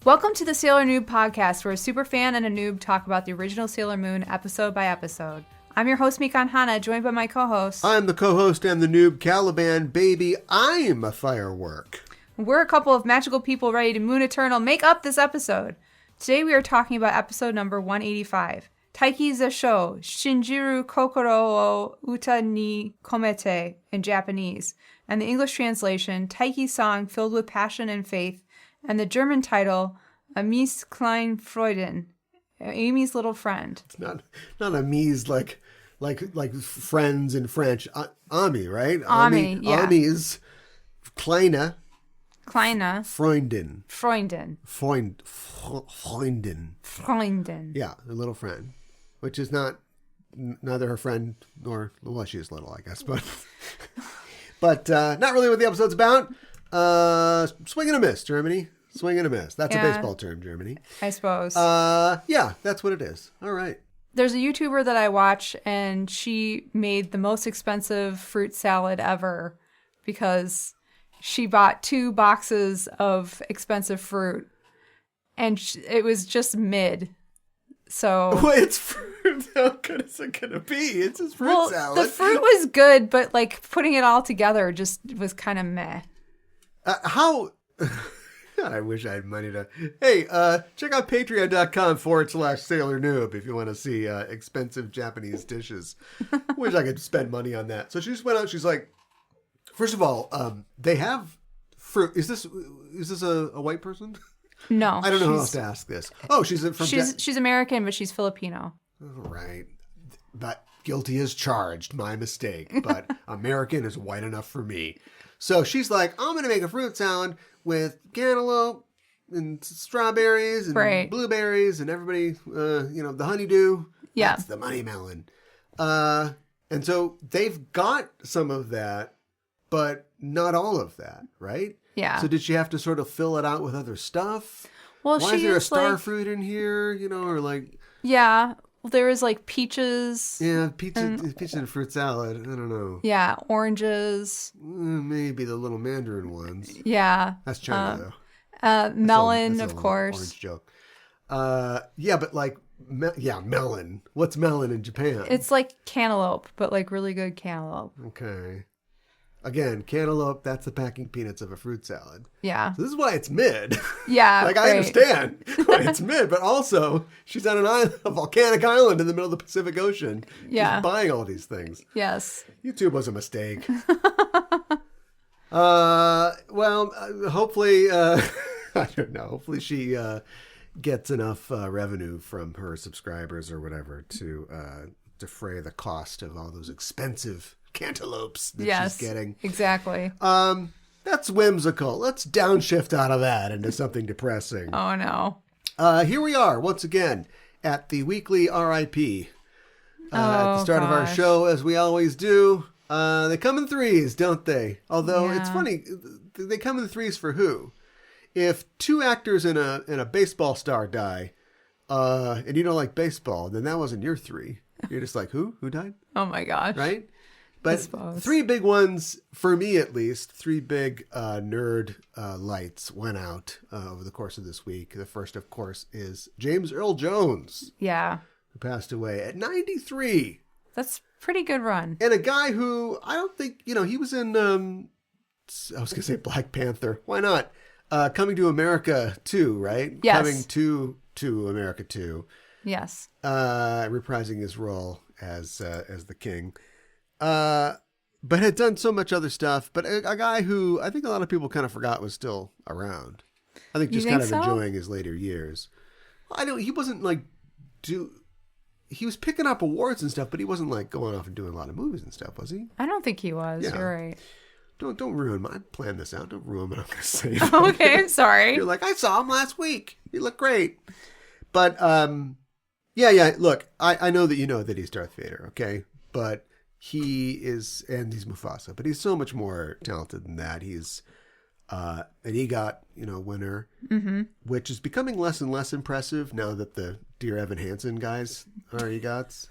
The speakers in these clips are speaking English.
Welcome to the Sailor Noob podcast, where a superfan and a noob talk about the original Sailor Moon episode by episode. I'm your host, Mikan Hana, joined by my co-host. I'm the co-host and the noob, Caliban. Baby, I'm a firework. We're a couple of magical people ready to Moon Eternal make up this episode. Today we are talking about episode number 185. Taiki Zasho, Shinjiru Kokoro o Uta ni Komete in Japanese, and the English translation, Taiki's song filled with passion and faith, and the German title, Amies klein Freuden, Amy's little friend. It's not Amies like friends in French. Ami, right? Ami, yeah. Amies, kleine Freundin. Freundin. Yeah, a little friend. Which is neither her friend nor, well, she is little, I guess, but not really what the episode's about. Swing and a miss, Germany. Swing and a miss. That's a baseball term, Germany. I suppose. Yeah, that's what it is. All right. There's a YouTuber that I watch, and she made the most expensive fruit salad ever because she bought 2 boxes of expensive fruit, and it was just mid. So well, it's fruit. How good is it gonna be? It's just fruit salad. The fruit was good, but like putting it all together just was kind of meh. How? I wish I had money to. Hey, check out patreon.com/Sailor Noob if you want to see expensive Japanese dishes. Wish I could spend money on that. So she just went out. She's like, first of all, they have fruit. Is this a white person? No, I don't know who else to ask this. Oh, she's American, but she's Filipino. All right, but guilty as charged. My mistake. But American is white enough for me. So she's like, I'm going to make a fruit salad with cantaloupe and strawberries and blueberries and everybody, the honeydew. Yeah. That's the money melon. And so they've got some of that, but not all of that, right? Yeah. So did she have to sort of fill it out with other stuff? Well, why is there a star fruit in here? Or like... Yeah. Well, there was like peaches. Yeah, peaches and fruit salad. I don't know. Yeah, oranges. Maybe the little mandarin ones. Yeah. That's China, though. Melon, that's of course. Orange joke. Yeah, but like, melon. What's melon in Japan? It's like cantaloupe, but like really good cantaloupe. Okay. Again, cantaloupe, that's the packing peanuts of a fruit salad. Yeah. So this is why it's mid. Yeah. Like, I understand why it's mid, but also she's on a volcanic island in the middle of the Pacific Ocean. Yeah. She's buying all these things. Yes. YouTube was a mistake. Hopefully, I don't know. Hopefully she gets enough revenue from her subscribers or whatever to defray the cost of all those expensive cantaloupes that she's getting. Exactly. That's whimsical. Let's downshift out of that into something depressing. Oh, no. Here we are once again at the weekly RIP. At the start of our show, as we always do. They come in threes, don't they? Although it's funny, they come in threes for who? If 2 actors and a baseball star die, and you don't like baseball, then that wasn't your 3. You're just like, who? Who died? Oh my gosh. Right? But 3 big ones, for me at least, 3 big nerd lights went out over the course of this week. The first, of course, is James Earl Jones. Yeah. Who passed away at 93. That's pretty good run. And a guy who, I don't think, he was in, I was going to say Black Panther. Why not? Coming to America 2, right? Yes. Coming to America 2. Yes. Reprising his role as the king. But had done so much other stuff. But a guy who I think a lot of people kind of forgot was still around. I think enjoying his later years. He wasn't like, he was picking up awards and stuff, but he wasn't like going off and doing a lot of movies and stuff, was he? I don't think he was. Yeah. You're right. Don't ruin I planned this out. Don't ruin what I'm going to say. Okay, sorry. You're like, I saw him last week. He looked great. But, yeah. Look, I know that you know that he's Darth Vader, okay? But he's Mufasa, but he's so much more talented than that. He's an EGOT, winner, which is becoming less and less impressive now that the Dear Evan Hansen guys are EGOTs.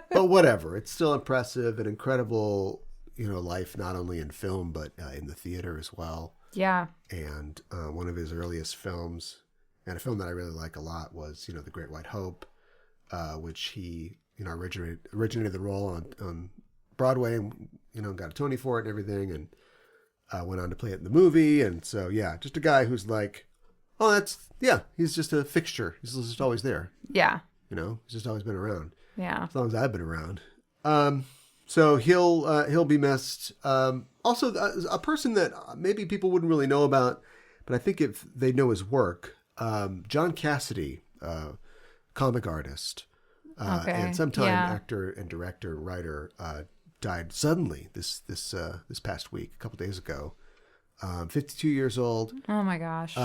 But whatever, it's still impressive, an incredible, life not only in film but in the theater as well. Yeah. And one of his earliest films And a film that I really like a lot was, The Great White Hope, which he, originated the role on Broadway and, got a Tony for it and everything, and went on to play it in the movie. And so, yeah, just a guy who's like, he's just a fixture. He's just always there. Yeah. He's just always been around. Yeah. As long as I've been around. So he'll be missed. Also, a person that maybe people wouldn't really know about, but I think if they know his work, John Cassidy, comic artist, and sometime actor and director, writer, died suddenly this past week, a couple days ago. 52 years old. Oh my gosh.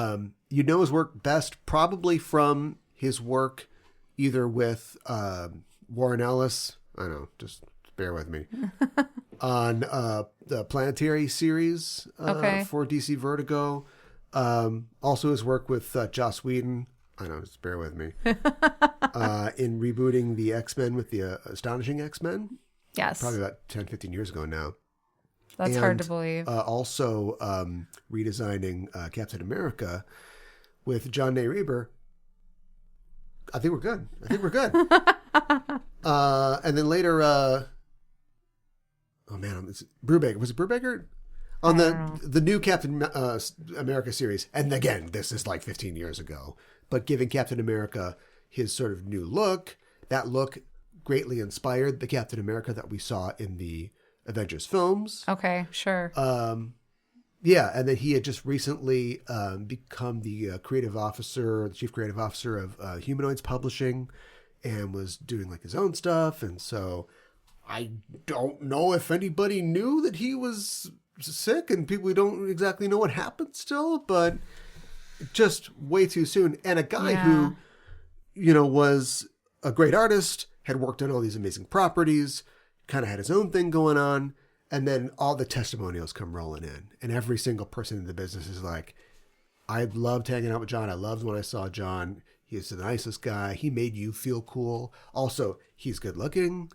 You know his work best probably from his work either with Warren Ellis. I know, just bear with me. On the Planetary series for DC Vertigo. Also his work with Joss Whedon. I know, just bear with me. In rebooting the X-Men with the Astonishing X-Men. Yes. Probably about 10, 15 years ago now. That's hard to believe. Also redesigning Captain America with John Reber. I think we're good. And then later, Brubaker. Was it Brubaker? On the new Captain America series. And again, this is like 15 years ago. But giving Captain America his sort of new look. That look greatly inspired the Captain America that we saw in the Avengers films. Okay, sure. And then he had just recently become the chief creative officer of Humanoids Publishing, and was doing like his own stuff. And so I don't know if anybody knew that he was sick, and we don't exactly know what happened still, but just way too soon. And a guy who, was a great artist, had worked on all these amazing properties, kind of had his own thing going on, and then all the testimonials come rolling in, and every single person in the business is like, I loved hanging out with John. I loved when I saw John. He's the nicest guy. He made you feel cool. Also, he's good looking.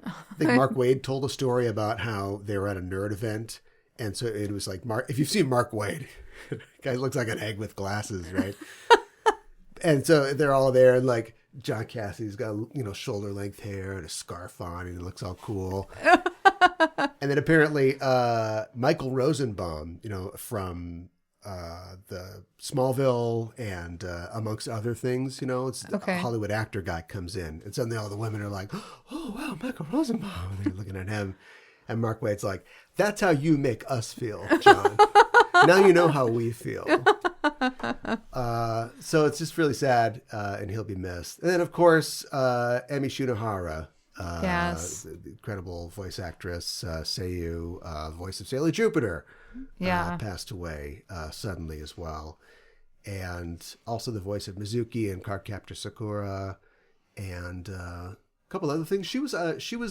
I think Mark Waid told a story about how they were at a nerd event, and so it was like, if you've seen Mark Waid, guy looks like an egg with glasses, right? And so they're all there, and like John Cassidy's got, shoulder length hair and a scarf on, and he looks all cool. And then apparently Michael Rosenbaum, from the Smallville and amongst other things, it's a Hollywood actor guy comes in, and suddenly all the women are like, oh wow, Michael Rosenbaum, and they're looking at him, and Mark Waid's like, that's how you make us feel, John. Now you know how we feel. So it's just really sad, and he'll be missed. And then of course Emi Shinohara, the incredible voice actress, Seiyu, voice of Sailor Jupiter, passed away suddenly as well. And also the voice of Mizuki and Cardcaptor Sakura, and a couple other things. She was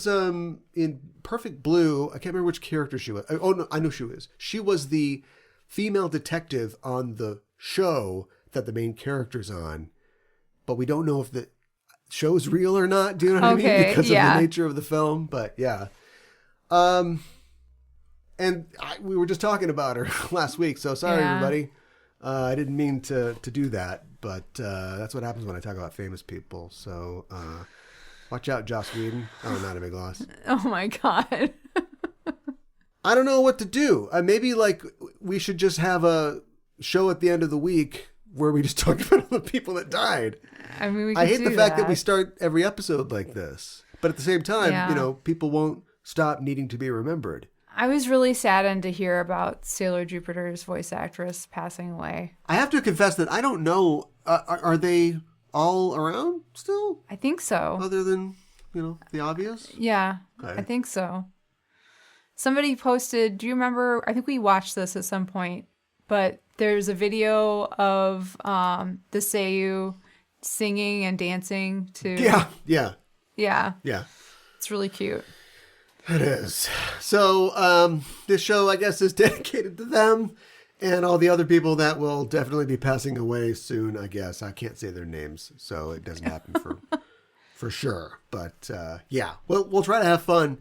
in Perfect Blue. I can't remember which character she was. Oh no, I know she was. She was the female detective on the show that the main character's on, but we don't know if the show's real or not. Do you know what I mean? Because of the nature of the film. But yeah. And we were just talking about her last week, so sorry everybody. I didn't mean to do that, but that's what happens when I talk about famous people. So watch out, Joss Whedon. Oh, not a big loss. Oh my God. I don't know what to do. Maybe like we should just have a show at the end of the week where we just talk about all the people that died. I mean, I hate the fact that we start every episode like this, but at the same time, people won't stop needing to be remembered. I was really saddened to hear about Sailor Jupiter's voice actress passing away. I have to confess that I don't know. Are they all around still? I think so. Other than, the obvious? Yeah, okay. I think so. Somebody posted, do you remember, I think we watched this at some point, but there's a video of the Seiyu singing and dancing to... Yeah. It's really cute. It is. So this show, I guess, is dedicated to them and all the other people that will definitely be passing away soon, I guess. I can't say their names, so it doesn't happen for sure. But we'll try to have fun,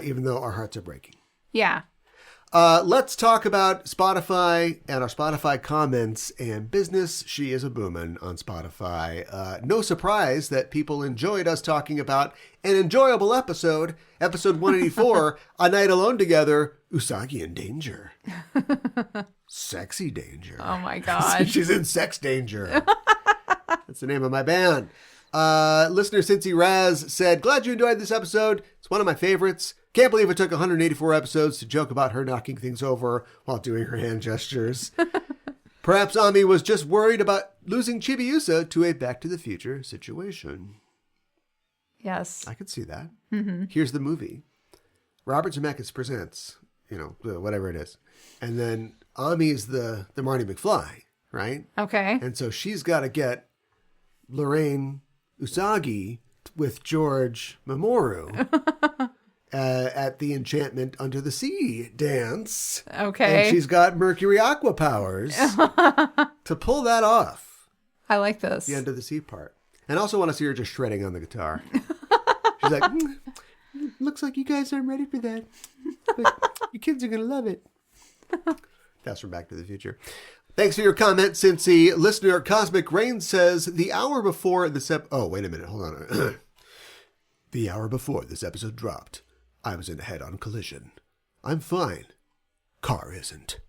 even though our hearts are breaking. Yeah. Let's talk about Spotify and our Spotify comments and business. She is a boomin' on Spotify. No surprise that people enjoyed us talking about an enjoyable episode 184, A Night Alone Together, Usagi in Danger. Sexy Danger. Oh my God. She's in Sex Danger. That's the name of my band. Listener Cincy Raz said, glad you enjoyed this episode. It's one of my favorites. Can't believe it took 184 episodes to joke about her knocking things over while doing her hand gestures. Perhaps Ami was just worried about losing Chibiusa to a Back to the Future situation. Yes. I could see that. Mm-hmm. Here's the movie. Robert Zemeckis presents, whatever it is. And then Ami's the Marty McFly, right? Okay. And so she's got to get Lorraine Usagi with George Mamoru. At the Enchantment Under the Sea dance. Okay. And she's got Mercury Aqua powers to pull that off. I like this. The Under the Sea part. And I also want to see her just shredding on the guitar. She's like, looks like you guys aren't ready for that. But your kids are going to love it. That's from Back to the Future. Thanks for your comment, Cincy. Listener Cosmic Rain says, the hour before this oh, wait a minute. Hold on. The hour before this episode dropped, I was in a head-on collision. I'm fine. Car isn't.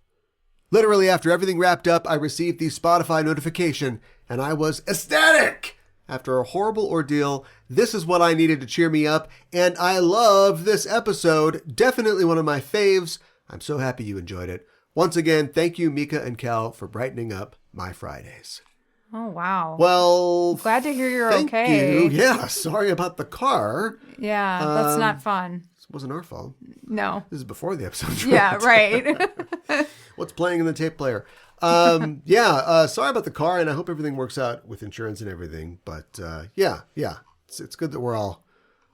Literally after everything wrapped up, I received the Spotify notification, and I was ecstatic! After a horrible ordeal, this is what I needed to cheer me up, and I love this episode. Definitely one of my faves. I'm so happy you enjoyed it. Once again, thank you, Mika and Cal, for brightening up my Fridays. Oh, wow. Well, glad to hear you're thank okay. you. Yeah, sorry about the car. Yeah, that's not fun. This wasn't our fault. No. This is before the episode. Yeah, right. What's playing in the tape player? Sorry about the car, and I hope everything works out with insurance and everything. But yeah, it's good that we're all.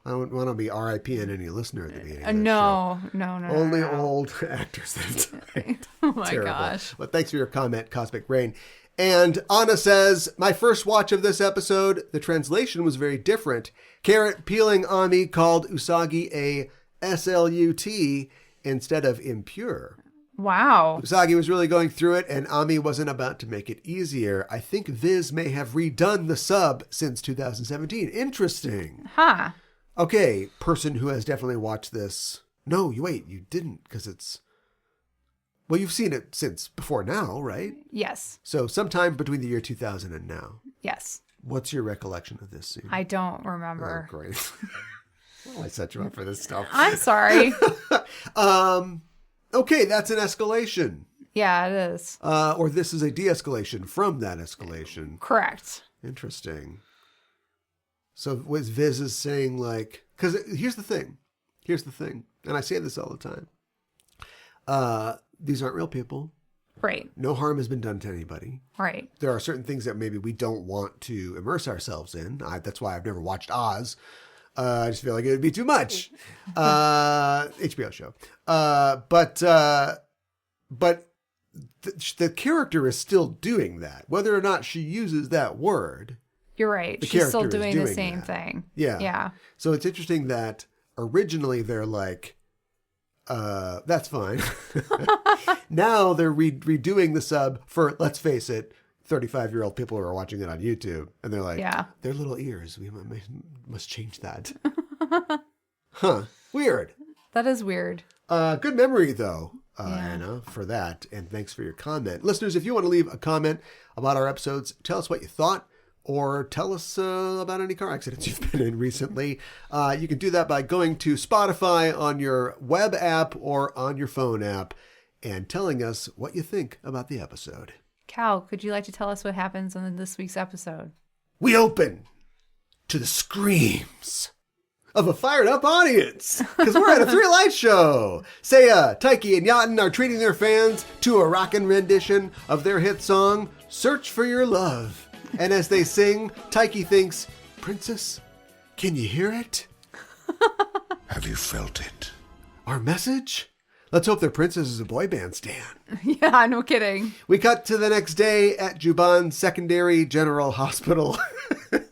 I don't want to be R.I.P. in any listener at the beginning. Of No. Only old actors that died. Oh my Terrible. gosh. But thanks for your comment, Cosmic Rain. And Anna says, my first watch of this episode, the translation was very different. Carrot peeling Ami called Usagi a SLUT instead of impure. Wow. Usagi was really going through it, and Ami wasn't about to make it easier. I think Viz may have redone the sub since 2017. Interesting. Huh. Okay, person who has definitely watched this. No, you didn't, because it's... Well, you've seen it since before now, right? Yes. So sometime between the year 2000 and now. Yes. What's your recollection of this scene? I don't remember. Oh, great. Well, I set you up for this stuff. I'm sorry. Okay, that's an escalation. Yeah, it is. Or this is a de-escalation from that escalation. Correct. Interesting. So what Viz is saying, like... Because here's the thing. And I say this all the time. These aren't real people. Right. No harm has been done to anybody. Right. There are certain things that maybe we don't want to immerse ourselves in. That's why I've never watched Oz. I just feel like it would be too much. HBO show. But the character is still doing that. Whether or not she uses that word. You're right. She's still doing the same thing. Yeah. Yeah. So it's interesting that originally they're like, that's fine. Now they're redoing the sub for, let's face it, 35-year-old people who are watching it on YouTube. And they're like, their little ears, we must change that. Huh. Weird. That is weird. Good memory, though, Anna, for that. And thanks for your comment. Listeners, if you want to leave a comment about our episodes, tell us what you thought. Or tell us about any car accidents you've been in recently. You can do that by going to Spotify on your web app or on your phone app and telling us what you think about the episode. Cal, could you like to tell us what happens in this week's episode? We open to the screams of a fired up audience because we're at a Three Lights show. Seiya, Taiki, and Yaten are treating their fans to a rockin' rendition of their hit song, Search for Your Love. And as they sing, Taiki thinks, Princess, can you hear it? Have you felt it? Our message? Let's hope their princess is a boy band stan. Yeah, no kidding. We cut to the next day at Juban Secondary General Hospital.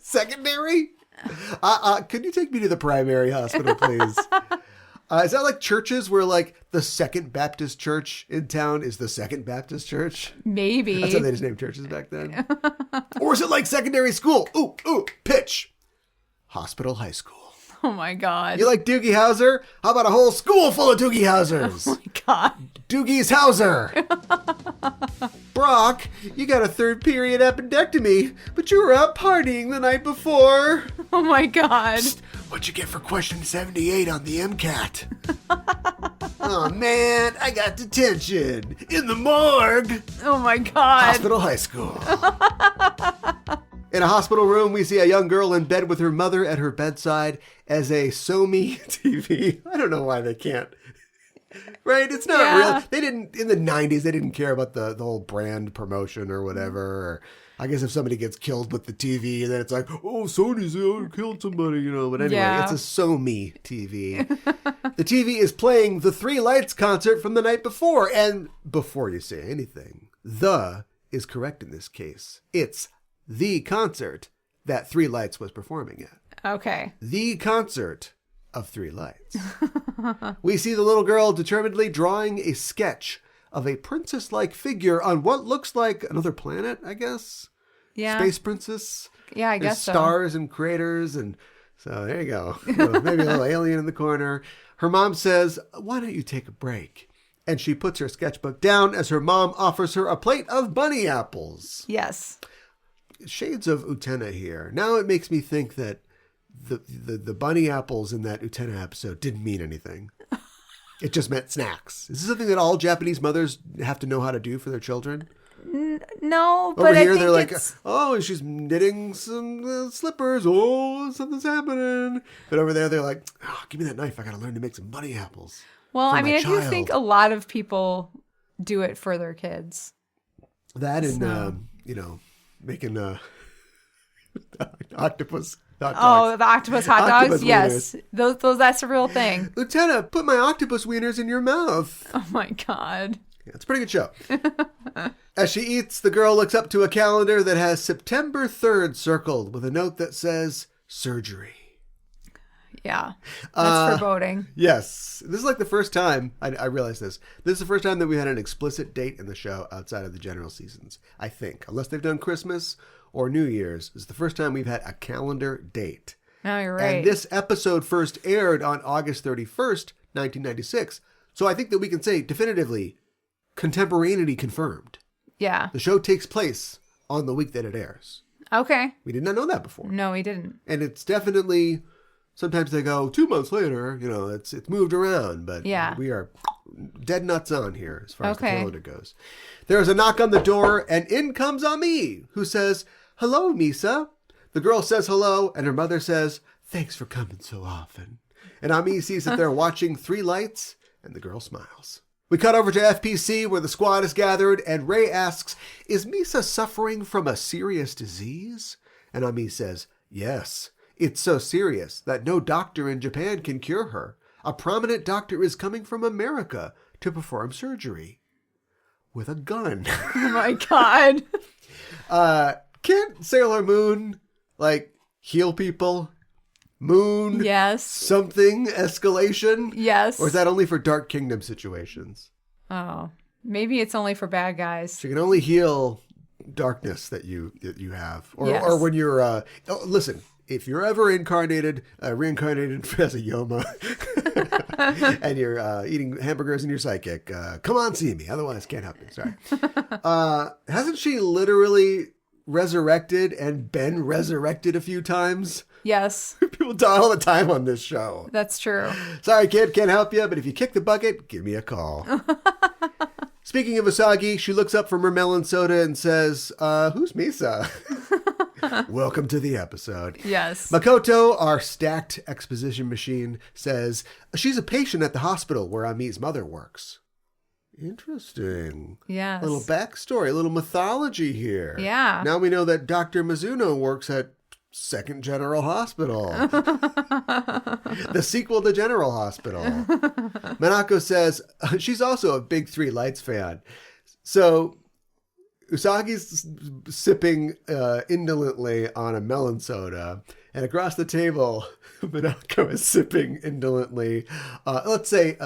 Secondary? Could you take me to the primary hospital, please? Is that like churches where like the Second Baptist Church in town is the Second Baptist Church? Maybe. That's how they just named churches back then. Or is it like secondary school? Ooh, pitch. Hospital High School. Oh my God. You like Doogie Howser? How about a whole school full of Doogie Howsers? Oh my God. Doogie's Howser. Brock, you got a third period appendectomy, but you were out partying the night before. Oh my God. Psst, what'd you get for question 78 on the MCAT? Oh man, I got detention in the morgue. Oh my God. Hospital High School. In a hospital room, we see a young girl in bed with her mother at her bedside as a Somy TV. I don't know why they can't. Right? It's not real. They didn't, in the 90s, they didn't care about the whole brand promotion or whatever. Or I guess if somebody gets killed with the TV, then it's like, oh, Sony's killed somebody, you know. But anyway, it's a Somy TV. The TV is playing the Three Lights concert from the night before. And before you say anything, the is correct in this case. It's the concert that Three Lights was performing at. Okay. The concert of Three Lights. We see the little girl determinedly drawing a sketch of a princess-like figure on what looks like another planet, I guess. Yeah. Space princess. Yeah, I There's guess so. stars and craters, and so there you go. Maybe a little alien in the corner. Her mom says, why don't you take a break? And she puts her sketchbook down as her mom offers her a plate of bunny apples. Yes. Shades of Utena here. Now it makes me think that the bunny apples in that Utena episode didn't mean anything. It just meant snacks. Is this something that all Japanese mothers have to know how to do for their children? No, but Over here, I think they're like, it's... oh, she's knitting some slippers. Oh, something's happening. But over there, they're like, oh, give me that knife. I got to learn to make some bunny apples. Well, for I my mean, I do child. think a lot of people do it for their kids. That and, making octopus hot dogs. Oh, the octopus hot Octopus dogs? Yes. Those that's a real thing. Lieutenant, put my octopus wieners in your mouth. Oh my God. Yeah, it's a pretty good show. As she eats, the girl looks up to a calendar that has September 3rd circled with a note that says surgery. Yeah. That's foreboding. Yes. This is like the first time, I realized this. This is the first time that we had an explicit date in the show outside of the general seasons, I think. Unless they've done Christmas or New Year's. It's the first time we've had a calendar date. No, you're right. And this episode first aired on August 31st, 1996. So I think that we can say definitively, contemporaneity confirmed. Yeah. The show takes place on the week that it airs. Okay. We did not know that before. No, we didn't. And it's definitely, sometimes they go 2 months later, you know, it's moved around, but we are dead nuts on here as far as the calendar goes. There's a knock on the door and in comes Ami, who says, hello, Misa. The girl says hello and her mother says, thanks for coming so often. And Ami sees that they're watching Three Lights and the girl smiles. We cut over to FPC where the squad is gathered and Ray asks, is Misa suffering from a serious disease? And Ami says, yes. It's so serious that no doctor in Japan can cure her. A prominent doctor is coming from America to perform surgery. With a gun. Oh my God. Can't Sailor Moon, heal people? Moon? Yes. Something? Escalation? Yes. Or is that only for Dark Kingdom situations? Oh, maybe it's only for bad guys. She can only heal darkness that you have. Or when you're, listen, if you're ever reincarnated as a Yoma and you're eating hamburgers and you're psychic, come on, see me. Otherwise, can't help you. Sorry. Hasn't she literally resurrected and been resurrected a few times? Yes. People die all the time on this show. That's true. Sorry, kid, can't help you, but if you kick the bucket, give me a call. Speaking of Usagi, she looks up from her melon soda and says, who's Misa? Welcome to the episode. Yes. Makoto, our stacked exposition machine, says she's a patient at the hospital where Ami's mother works. Interesting. Yes. A little backstory, a little mythology here. Yeah. Now we know that Dr. Mizuno works at Second General Hospital. The sequel to General Hospital. Manako says she's also a big Three Lights fan. So Usagi's sipping indolently on a melon soda, And across the table, Minako is sipping indolently, let's say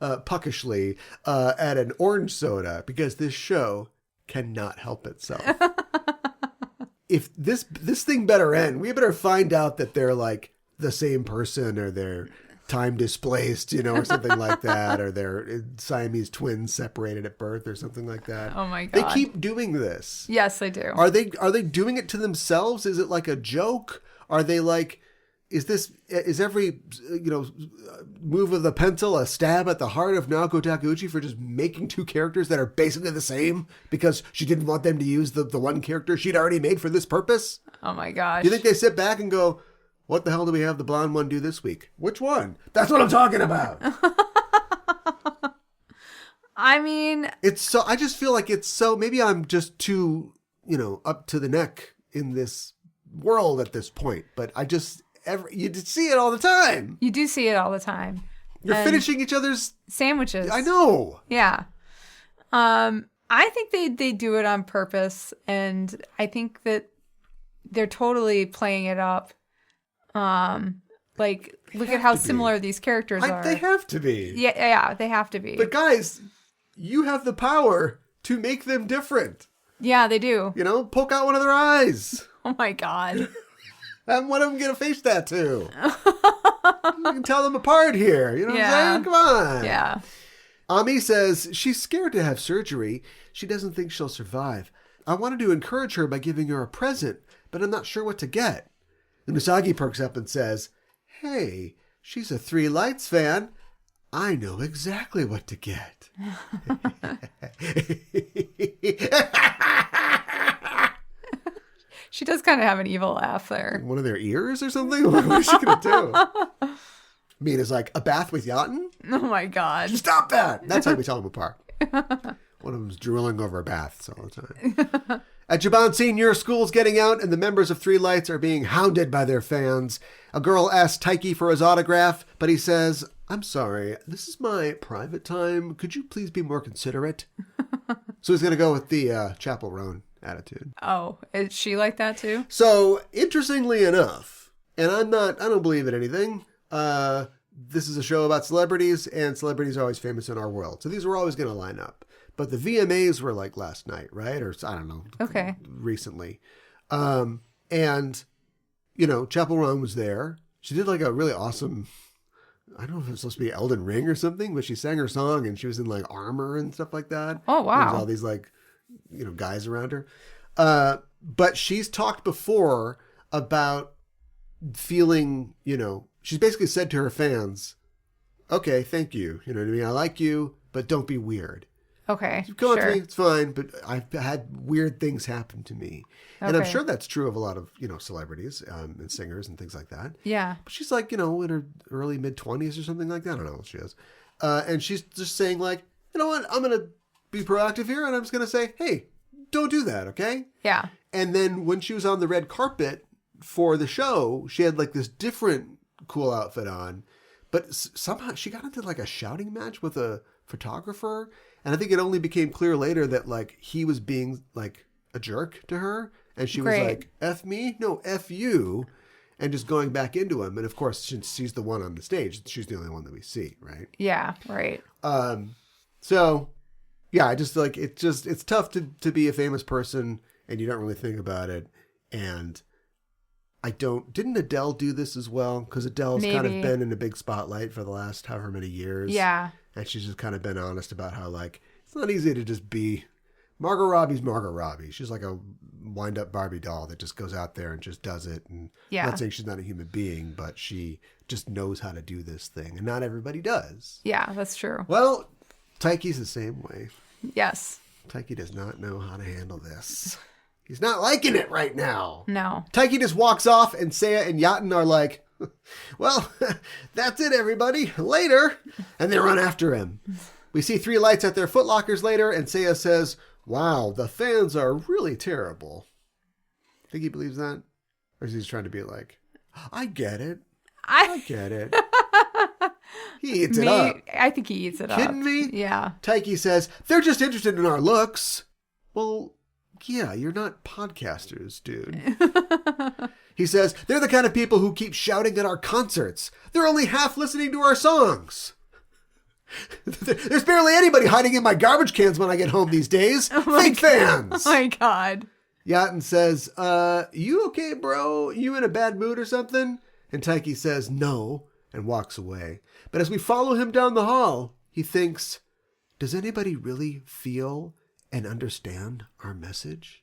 puckishly, at an orange soda because this show cannot help itself. If this thing better end, we better find out that they're like the same person or they're time displaced, or something like that, or they're Siamese twins separated at birth or something like that. Oh my God. They keep doing this. Yes, they do. Are they doing it to themselves? Is it like a joke? Are they like, is every, move of the pencil a stab at the heart of Naoko Takeuchi for just making two characters that are basically the same because she didn't want them to use the one character she'd already made for this purpose? Oh my gosh. Do you think they sit back and go, what the hell do we have the blonde one do this week? Which one? That's what I'm talking about. I mean, I just feel like it's so, maybe I'm just too, up to the neck in this world at this point, but you see it all the time. You do see it all the time. You're finishing each other's sandwiches. I know. Yeah. I think they do it on purpose, and I think that they're totally playing it up. Like, look at how similar these characters are. They have to be. Yeah, they have to be. But guys, you have the power to make them different. Yeah, they do. Poke out one of their eyes. Oh my God. Have one of them get a face tattoo. You can tell them apart here. You know what I'm saying? Come on. Yeah. Ami says she's scared to have surgery. She doesn't think she'll survive. I wanted to encourage her by giving her a present, but I'm not sure what to get. And Usagi perks up and says, hey, she's a Three Lights fan. I know exactly what to get. She does kind of have an evil laugh there. One of their ears or something? What is she going to do? Mina's like, a bath with Yaten? Oh my God. Stop that! That's how we tell them apart. One of them's drooling over a bath all the time. At Jaban Senior, school's getting out and the members of Three Lights are being hounded by their fans. A girl asks Taiki for his autograph, but he says, I'm sorry, this is my private time. Could you please be more considerate? So he's going to go with the Chapel Roan attitude. Oh, is she like that too? So, interestingly enough, and I don't believe in anything, this is a show about celebrities, and celebrities are always famous in our world. So these were always going to line up. But the VMAs were like last night, right? Or I don't know. Okay. Recently. And, Chapel Roan was there. She did like a really awesome, I don't know if it was supposed to be Elden Ring or something, but she sang her song and she was in like armor and stuff like that. Oh, wow. There's all these like, guys around her. But she's talked before about feeling, she's basically said to her fans, okay, thank you. You know what I mean? I like you, but don't be weird. Okay, Go on sure. to me, it's fine, but I've had weird things happen to me. And I'm sure that's true of a lot of, celebrities and singers and things like that. Yeah. But she's like, in her early mid-20s or something like that. I don't know what she is. And she's just saying like, you know what? I'm going to be proactive here and I'm just going to say, hey, don't do that, okay? Yeah. And then when she was on the red carpet for the show, she had like this different cool outfit on. But somehow she got into like a shouting match with a photographer. And I think it only became clear later that like he was being like a jerk to her. And she was like, F me? No, F you. And just going back into him. And of course, since she's the one on the stage, she's the only one that we see, right? Yeah, right. So, yeah, I just like, it's tough to be a famous person and you don't really think about it. And didn't Adele do this as well? Because Adele's kind of been in a big spotlight for the last however many years. Yeah. And she's just kind of been honest about how, like, it's not easy to just be... Margot Robbie's Margot Robbie. She's like a wind-up Barbie doll that just goes out there and just does it. And I'm not saying she's not a human being, but she just knows how to do this thing. And not everybody does. Yeah, that's true. Well, Taiki's the same way. Yes. Taiki does not know how to handle this. He's not liking it right now. No. Taiki just walks off and Seiya and Yaten are like, well, that's it, everybody. Later. And they run after him. We see Three Lights at their footlockers later, and Seiya says, wow, the fans are really terrible. Think he believes that? Or is he just trying to be like, I get it. I get it. He eats it up. I think he eats it up. Kidding me? Yeah. Taiki says, they're just interested in our looks. Well, yeah, you're not podcasters, dude. He says, they're the kind of people who keep shouting at our concerts. They're only half listening to our songs. There's barely anybody hiding in my garbage cans when I get home these days. Fake fans. Oh my God. Yaten says, you okay, bro? You in a bad mood or something? And Taiki says, no, and walks away. But as we follow him down the hall, he thinks, does anybody really feel and understand our message?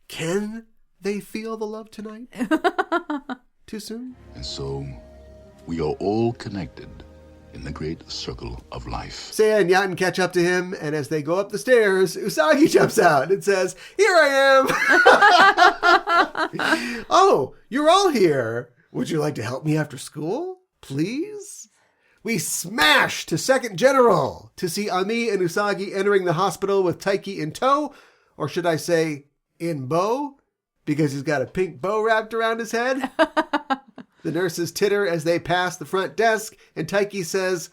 Can they feel the love tonight? Too soon? And so, we are all connected in the great circle of life. Seiya and Yaten catch up to him, and as they go up the stairs, Usagi jumps out and says, here I am! Oh, you're all here. Would you like to help me after school? Please? We smash to Second General to see Ami and Usagi entering the hospital with Taiki in tow, or should I say, in bow, because he's got a pink bow wrapped around his head. The nurses titter as they pass the front desk, and Taiki says,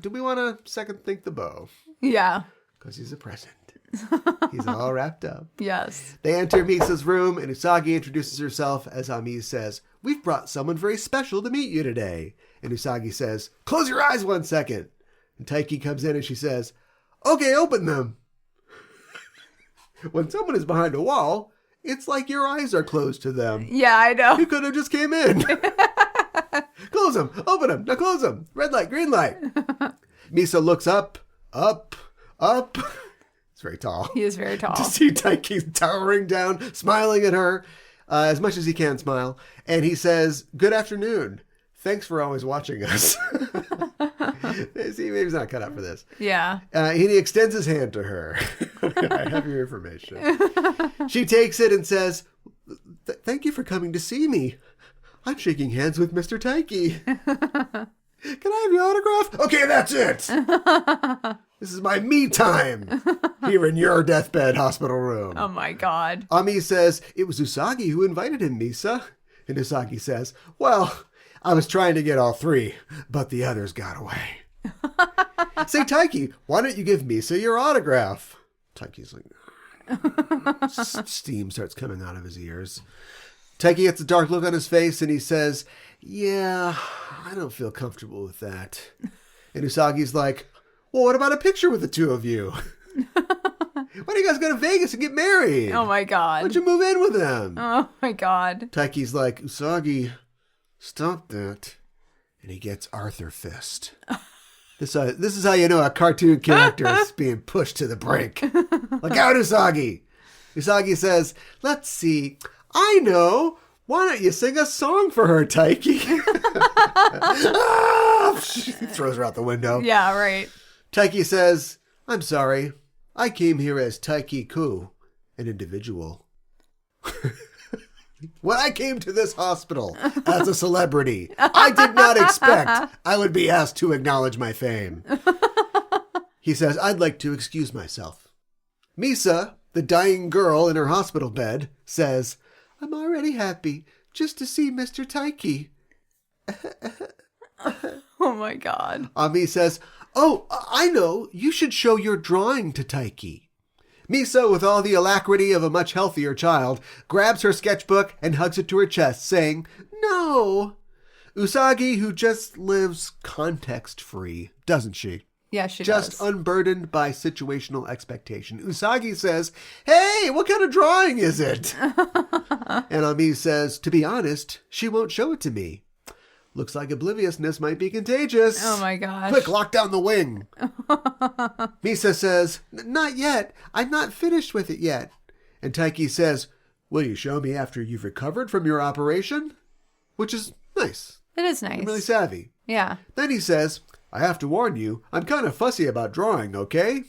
do we want to second think the bow? Yeah. Because he's a present. He's all wrapped up. Yes. They enter Misa's room, and Usagi introduces herself as Ami says, we've brought someone very special to meet you today. And Usagi says, close your eyes 1 second. And Taiki comes in and she says, okay, open them. When someone is behind a wall, it's like your eyes are closed to them. Yeah, I know. You could have just came in. Close them. Open them. Now close them. Red light, green light. Misa looks up. He's very tall. He is very tall. To see Taiki towering down, smiling at her as much as he can smile. And he says, good afternoon. Thanks for always watching us. See, maybe he's not cut out for this. Yeah. He extends his hand to her. I have your information. She takes it and says, thank you for coming to see me. I'm shaking hands with Mr. Taiki. Can I have your autograph? Okay, that's it. This is my me time here in your deathbed hospital room. Oh my God. Ami says, it was Usagi who invited him, Misa. And Usagi says, well, I was trying to get all three, but the others got away. Say, Taiki, why don't you give Misa your autograph? Taiki's like, steam starts coming out of his ears. Taiki gets a dark look on his face and he says, yeah, I don't feel comfortable with that. And Usagi's like, well, what about a picture with the two of you? Why don't you guys go to Vegas and get married? Oh my God. Why don't you move in with them? Oh my God. Taiki's like, Usagi, stop that. And he gets Arthur Fist. This is how you know a cartoon character is being pushed to the brink. Look out, Usagi. Usagi says, let's see. I know. Why don't you sing a song for her, Taiki? She throws her out the window. Yeah, right. Taiki says, I'm sorry. I came here as Taiki-ku, an individual. When I came to this hospital as a celebrity, I did not expect I would be asked to acknowledge my fame. He says, I'd like to excuse myself. Misa, the dying girl in her hospital bed, says, I'm already happy just to see Mr. Taiki. Oh my God. Ami says, oh, I know. You should show your drawing to Taiki. Misa, with all the alacrity of a much healthier child, grabs her sketchbook and hugs it to her chest, saying, no. Usagi, who just lives context-free, doesn't she? Yeah, she just does. unburdened by situational expectation. Usagi says, hey, what kind of drawing is it? And Ami says, to be honest, she won't show it to me. Looks like obliviousness might be contagious. Oh my gosh. Quick, lock down the wing. Misa says, not yet. I'm not finished with it yet. And Taiki says, will you show me after you've recovered from your operation? Which is nice. It is nice. I'm really savvy. Yeah. Then he says, I have to warn you, I'm kind of fussy about drawing, okay?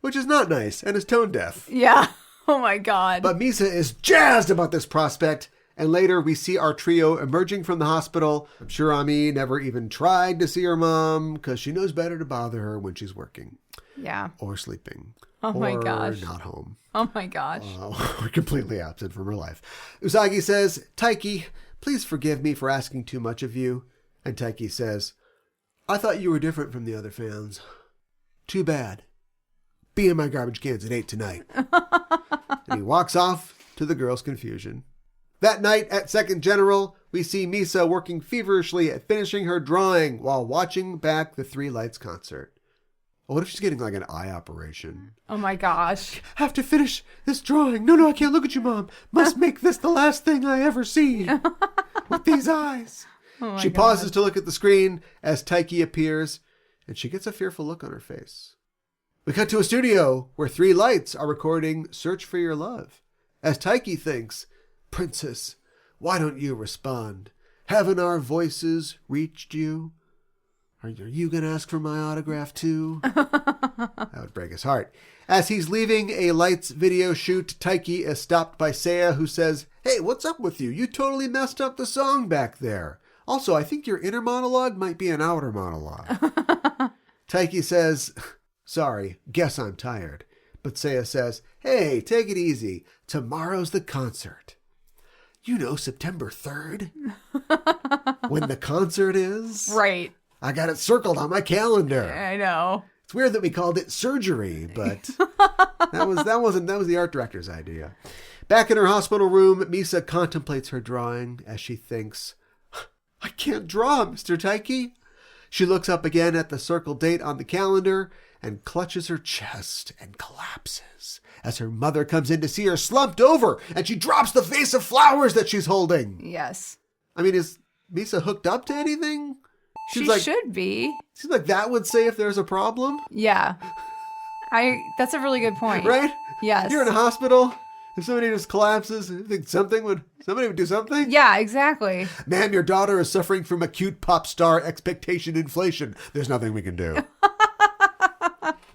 Which is not nice and is tone deaf. Yeah. Oh my God. But Misa is jazzed about this prospect. And later we see our trio emerging from the hospital. I'm sure Ami never even tried to see her mom because she knows better to bother her when she's working. Yeah. Or sleeping. Oh my gosh. Or not home. Oh my gosh. Or completely absent from her life. Usagi says, Taiki, please forgive me for asking too much of you. And Taiki says, I thought you were different from the other fans. Too bad. Be in my garbage cans at 8 tonight. And he walks off to the girls' confusion. That night at Second General, we see Misa working feverishly at finishing her drawing while watching back the Three Lights concert. What if she's getting like an eye operation? Oh my gosh. Have to finish this drawing. No, I can't look at you, Mom. Must make this the last thing I ever see. With these eyes. Oh She pauses to look at the screen as Taiki appears, and she gets a fearful look on her face. We cut to a studio where Three Lights are recording Search for Your Love. As Taiki thinks, Princess, why don't you respond? Haven't our voices reached you? Are you going to ask for my autograph too? That would break his heart. As he's leaving a Lights video shoot, Taiki is stopped by Seiya, who says, hey, what's up with you? You totally messed up the song back there. Also, I think your inner monologue might be an outer monologue. Taiki says, sorry, guess I'm tired. But Seiya says, hey, take it easy. Tomorrow's the concert. You know September 3rd? When the concert is? Right. I got it circled on my calendar. I know. It's weird that we called it surgery, but that was the art director's idea. Back in her hospital room, Misa contemplates her drawing as she thinks, I can't draw, Mr. Taiki. She looks up again at the circled date on the calendar and clutches her chest and collapses as her mother comes in to see her slumped over and she drops the vase of flowers that she's holding. Yes. I mean, is Misa hooked up to anything? She should be. Seems like that would say if there's a problem. Yeah. That's a really good point. Right? Yes. You're in a hospital. If somebody just collapses, you think somebody would do something? Yeah, exactly. Ma'am, your daughter is suffering from acute pop star expectation inflation. There's nothing we can do.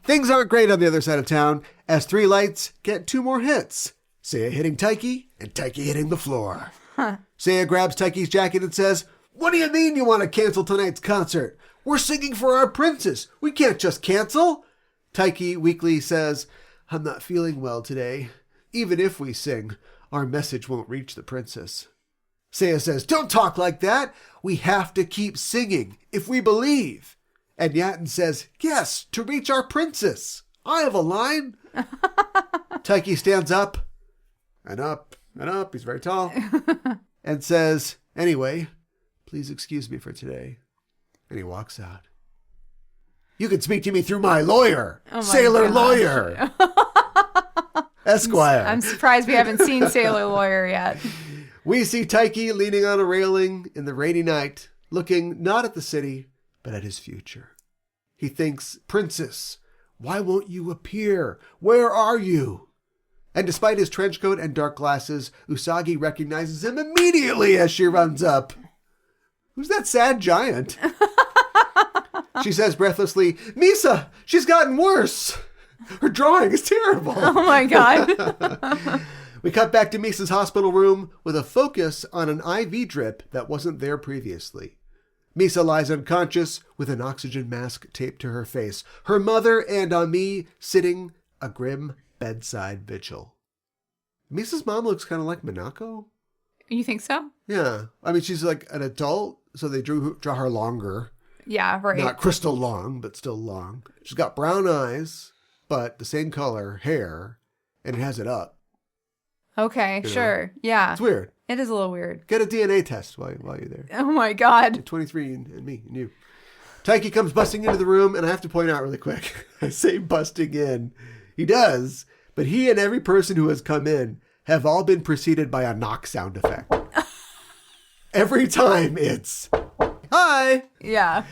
Things aren't great on the other side of town as Three Lights get 2 more hits. Seiya hitting Taiki and Taiki hitting the floor. Seiya grabs Taiki's jacket and says, what do you mean you want to cancel tonight's concert? We're singing for our princess. We can't just cancel. Taiki weakly says, I'm not feeling well today. Even if we sing, our message won't reach the princess. Seiya says, don't talk like that. We have to keep singing if we believe. And Yaten says, yes, to reach our princess. I have a line. Taiki stands up and up and up. He's very tall. And says, anyway, please excuse me for today. And he walks out. You can speak to me through my lawyer. Oh my Sailor gosh. Lawyer. Esquire. I'm surprised we haven't seen Sailor Lawyer yet. We see Taiki leaning on a railing in the rainy night, looking not at the city, but at his future. He thinks, Princess, why won't you appear? Where are you? And despite his trench coat and dark glasses, Usagi recognizes him immediately as she runs up. Who's that sad giant? She says breathlessly, Misa, she's gotten worse. Her drawing is terrible. Oh my God. We cut back to Misa's hospital room with a focus on an IV drip that wasn't there previously. Misa lies unconscious with an oxygen mask taped to her face. Her mother and Ami sitting a grim bedside vigil. Misa's mom looks kind of like Minako. You think so? Yeah. I mean, she's like an adult, so they draw her longer. Yeah, right. Not crystal long, but still long. She's got brown eyes, but the same color hair, and it has it up. Okay, You know? sure. Yeah. It's weird. It is a little weird. Get a DNA test while you're there. Oh my God. 23 and me and you. Taiki comes busting into the room, and I have to point out really quick. I say busting in. He does, but he and every person who has come in have all been preceded by a knock sound effect. Every time it's, hi! Yeah,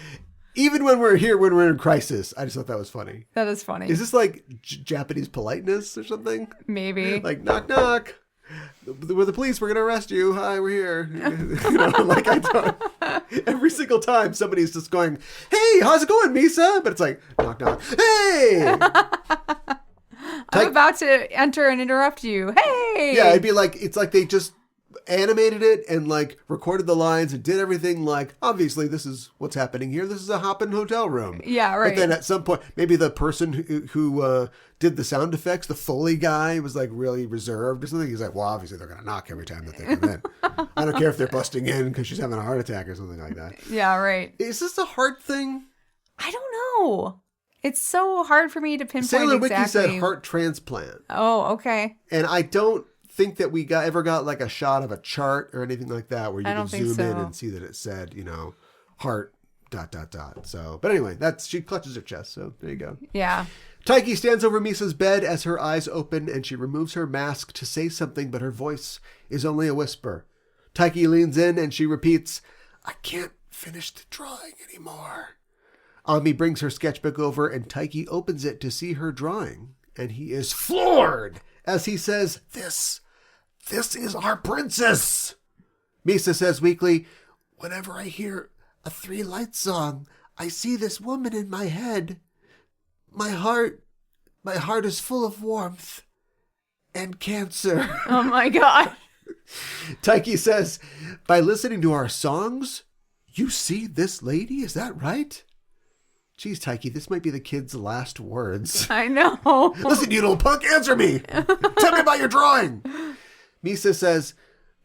Even when we're in crisis. I just thought that was funny. that is funny. Is this like Japanese politeness or something? Maybe. Like, knock, knock. We're the police. We're going to arrest you. Hi, we're here. You know, like I don't. Every single time somebody's just going, hey, how's it going, Misa? But it's like, knock, knock. Hey! I'm about to enter and interrupt you. Hey! Yeah, it'd be like, it's like they just animated it and like recorded the lines and did everything like, obviously this is what's happening here. This is a Hopin' hotel room. Yeah, right. But then at some point, maybe the person who did the sound effects, the Foley guy, was like really reserved or something. He's like, well, obviously they're going to knock every time that they come in. I don't care if they're busting in because she's having a heart attack or something like that. Yeah, right. Is this a heart thing? I don't know. It's so hard for me to pinpoint Sailor exactly. Wiki said heart transplant. Oh, okay. And I don't think that we ever got like a shot of a chart or anything like that where you can zoom in and see that it said, heart ... So, but anyway, she clutches her chest. So there you go. Yeah. Taiki stands over Misa's bed as her eyes open and she removes her mask to say something, but her voice is only a whisper. Taiki leans in and she repeats, I can't finish the drawing anymore. Ami brings her sketchbook over and Taiki opens it to see her drawing. And he is floored as he says, This is our princess. Misa says weakly, whenever I hear a 3 Light song, I see this woman in my head. My heart is full of warmth and cancer. Oh my God. Taiki says, by listening to our songs, you see this lady? Is that right? Geez, Taiki, this might be the kid's last words. I know. Listen, you little punk, answer me. Tell me about your drawing. Misa says,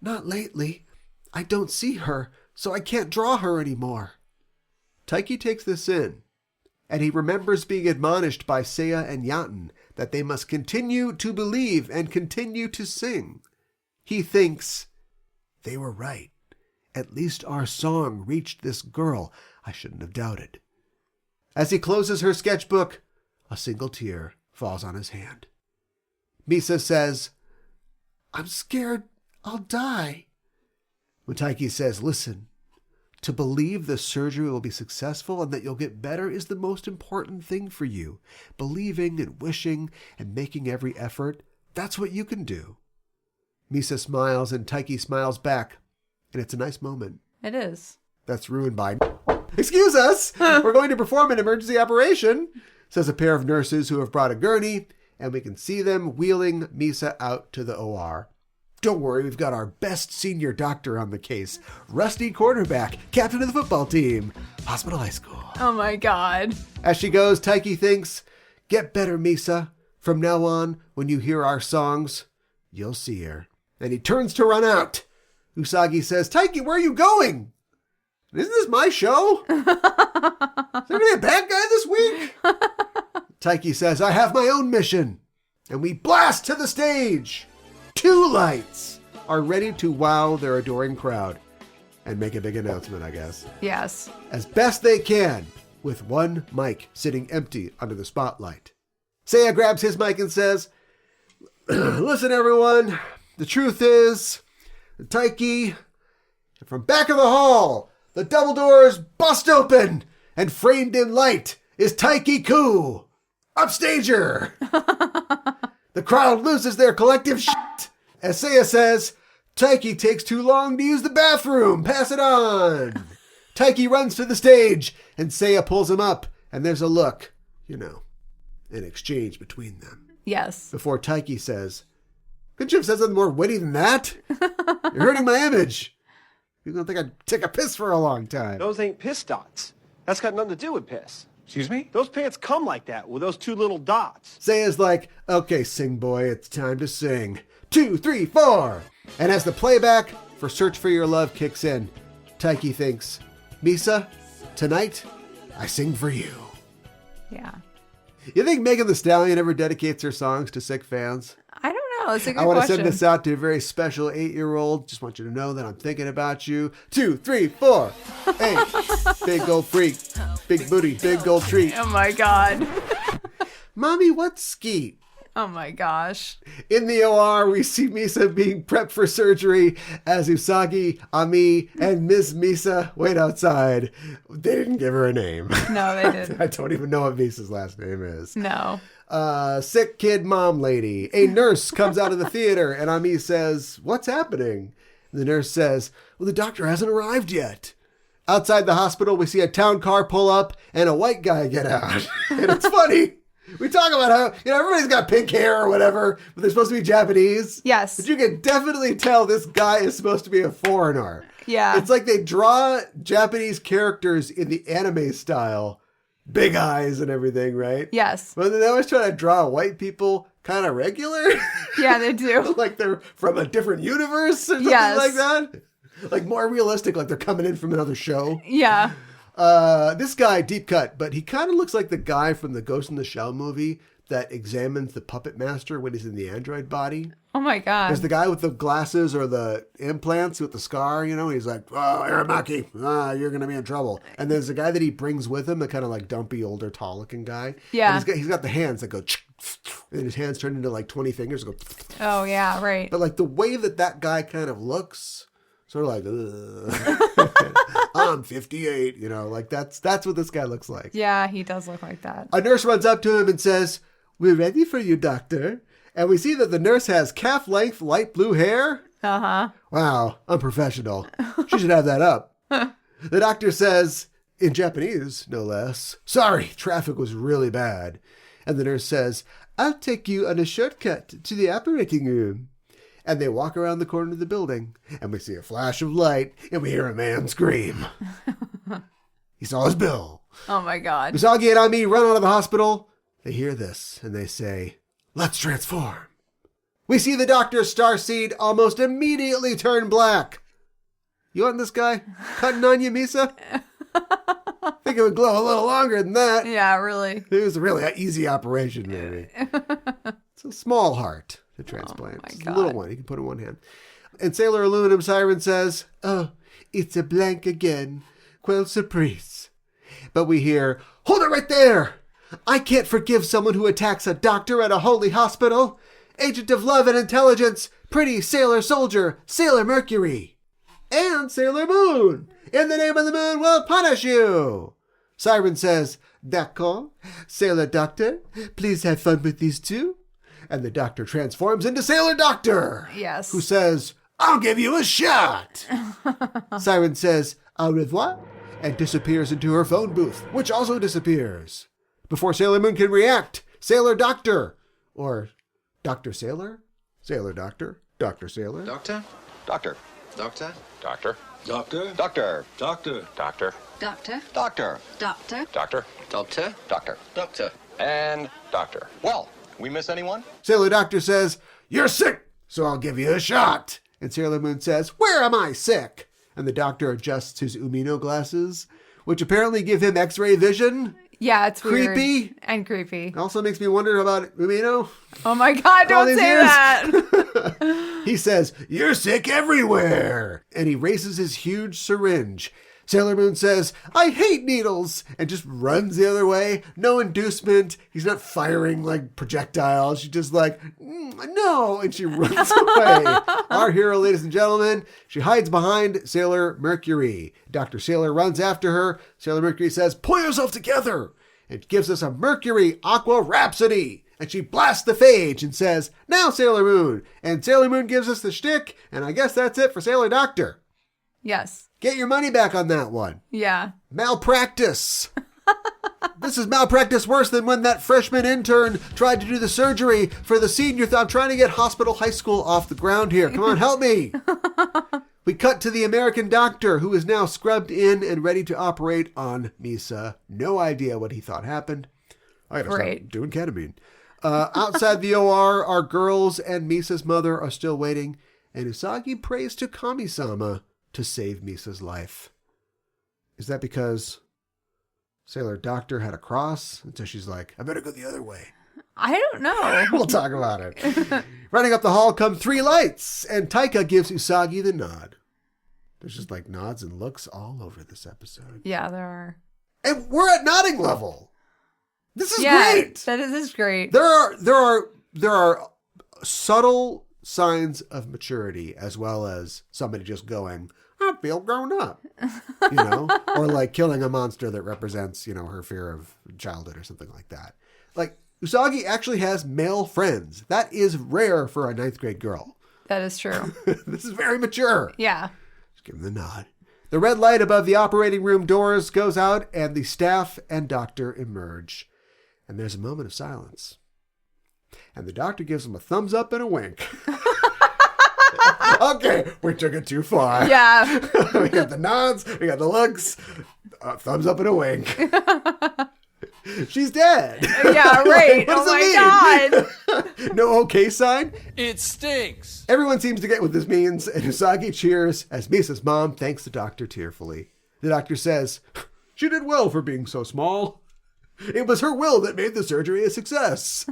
not lately. I don't see her, so I can't draw her anymore. Taiki takes this in, and he remembers being admonished by Seiya and Yaten that they must continue to believe and continue to sing. He thinks, they were right. At least our song reached this girl. I shouldn't have doubted. As he closes her sketchbook, a single tear falls on his hand. Misa says, I'm scared I'll die. When Taiki says, listen, to believe the surgery will be successful and that you'll get better is the most important thing for you. Believing and wishing and making every effort, that's what you can do. Misa smiles and Taiki smiles back, and it's a nice moment. It is. That's ruined by... Excuse us, we're going to perform an emergency operation, says a pair of nurses who have brought a gurney, and we can see them wheeling Misa out to the OR. Don't worry, we've got our best senior doctor on the case. Rusty quarterback, captain of the football team, Hospital High School. Oh my God. As she goes, Taiki thinks, get better, Misa. From now on, when you hear our songs, you'll see her. And he turns to run out. Usagi says, Taiki, where are you going? Isn't this my show? Is there going to be a bad guy this week? Taiki says, I have my own mission. And we blast to the stage. 2 lights are ready to wow their adoring crowd and make a big announcement, I guess. Yes. As best they can, with one mic sitting empty under the spotlight. Seiya grabs his mic and says, listen, everyone, the truth is, Taiki, from back of the hall, the double doors bust open, and framed in light is Taiki-ku, upstager. The crowd loses their collective shit. As Seiya says, Taiki takes too long to use the bathroom. Pass it on. Taiki runs to the stage, and Seiya pulls him up, and there's a look, an exchange between them. Yes. Before Taiki says, couldn't you have said something more witty than that? You're hurting my image. You don't think I'd take a piss for a long time. Those ain't piss dots. That's got nothing to do with piss. Excuse me? Those pants come like that with those 2 little dots. Seiya's like, okay, sing boy, it's time to sing. 2, 3, 4. And as the playback for Search for Your Love kicks in, Taiki thinks, Misa, tonight I sing for you. Yeah. You think Megan Thee Stallion ever dedicates her songs to sick fans? I don't know. It's a good I want question. to send this out to a very special 8-year-old. Just want you to know that I'm thinking about you. 2, 3, 4. Hey, big gold freak, big booty, big gold treat. Oh my God. Mommy, what's skeet? Oh my gosh. In the OR, we see Misa being prepped for surgery as Usagi, Ami, and Ms. Misa wait outside. They didn't give her a name. No, they didn't. I don't even know what Misa's last name is. No. Sick kid mom lady. A nurse comes out of the theater and Ami says, what's happening? And the nurse says, well, the doctor hasn't arrived yet. Outside the hospital, we see a town car pull up and a white guy get out. And it's funny. We talk about how, everybody's got pink hair or whatever, but they're supposed to be Japanese. Yes. But you can definitely tell this guy is supposed to be a foreigner. Yeah. It's like they draw Japanese characters in the anime style. Big eyes and everything, right? Yes. But then they always try to draw white people kind of regular. Yeah, they do. Like they're from a different universe or something Yes. like that. Like more realistic, like they're coming in from another show. Yeah. This guy, deep cut, but he kind of looks like the guy from the Ghost in the Shell movie that examines the puppet master when he's in the android body. Oh my God. There's the guy with the glasses or the implants with the scar, you know, he's like, oh, Aramaki, you're going to be in trouble. And there's the guy that he brings with him, the kind of like dumpy, older, tall looking guy. Yeah. And he's got the hands that go, and his hands turn into like 20 fingers that go. Oh yeah, right. But like the way that guy kind of looks, sort of like, I'm 58, you know, like that's what this guy looks like. Yeah, he does look like that. A nurse runs up to him and says, we're ready for you, doctor. And we see that the nurse has calf-length light blue hair. Uh-huh. Wow, unprofessional. She should have that up. The doctor says, in Japanese, no less, sorry, traffic was really bad. And the nurse says, I'll take you on a shortcut to the operating room. And they walk around the corner of the building, and we see a flash of light, and we hear a man scream. He saw his bill. Oh my God. Usagi and Ami run out of the hospital. They hear this, and they say, let's transform. We see the doctor's starseed almost immediately turn black. You want this guy cutting on you, Misa? I think it would glow a little longer than that. Yeah, really. It was a really easy operation, maybe. It's a small heart to transplant. Oh my It's God. a little one. You can put in one hand. And Sailor Aluminum Siren says, oh, it's a blank again. Quelle surprise. But we hear, hold it right there. I can't forgive someone who attacks a doctor at a holy hospital. Agent of love and intelligence, pretty sailor soldier, Sailor Mercury. And Sailor Moon. In the name of the moon, we'll punish you. Siren says, d'accord, Sailor Doctor, please have fun with these two. And the doctor transforms into Sailor Doctor. Yes. Who says, I'll give you a shot. Siren says, au revoir, and disappears into her phone booth, which also disappears. Before Sailor Moon can react, Sailor Doctor, or Dr. Sailor? Sailor Doctor, Dr. Sailor. Doctor? Doctor. Doctor? Doctor? Doctor? Doctor. Doctor? Doctor? Doctor, Doctor. doctor, Doctor? Doctor? Doctor. Doctor? And Doctor. Well, we miss anyone? Sailor Doctor says, you're sick, so I'll give you a shot. And Sailor Moon says, where am I sick? And the doctor adjusts his Umino glasses, which apparently give him X-ray vision. Yeah, it's weird. Creepy. And creepy. It also makes me wonder about Umino. Oh my God, All don't these say years. that. He says, you're sick everywhere. And he races his huge syringe. Sailor Moon says, I hate needles, and just runs the other way. No inducement. He's not firing like projectiles. She's just like, no, and she runs away. Our hero, ladies and gentlemen, she hides behind Sailor Mercury. Dr. Sailor runs after her. Sailor Mercury says, pull yourself together, and gives us a Mercury Aqua Rhapsody. And she blasts the phage and says, now Sailor Moon. And Sailor Moon gives us the shtick, and I guess that's it for Sailor Doctor. Yes. Get your money back on that one. Yeah. Malpractice. This is malpractice worse than when that freshman intern tried to do the surgery for the senior. I'm trying to get Hospital High School off the ground here. Come on, help me. We cut to the American doctor, who is now scrubbed in and ready to operate on Misa. No idea what he thought happened. I gotta stop doing ketamine. Outside the OR, our girls and Misa's mother are still waiting, and Usagi prays to Kami-sama to save Misa's life. Is that because Sailor Doctor had a cross? And so she's like, I better go the other way. I don't know. We'll talk about it. Running up the hall come three lights, and Taika gives Usagi the nod. There's just like nods and looks all over this episode. Yeah, there are. And we're at nodding level. This is great. That is great. There are subtle signs of maturity, as well as somebody just going, I feel grown up, you know, or like killing a monster that represents, you know, her fear of childhood or something like that. Like Usagi actually has male friends. That is rare for a 9th grade girl. That is true. This is very mature. Yeah. Just give him the nod. The red light above the operating room doors goes out, and the staff and doctor emerge. And there's a moment of silence. And the doctor gives him a thumbs up and a wink. Okay, we took it too far. Yeah. We got the nods, we got the looks, thumbs up and a wink. She's dead. Yeah, right. What does Oh my God. No okay sign? It stinks. Everyone seems to get what this means, and Usagi cheers as Misa's mom thanks the doctor tearfully. The doctor says, She did well for being so small. It was her will that made the surgery a success.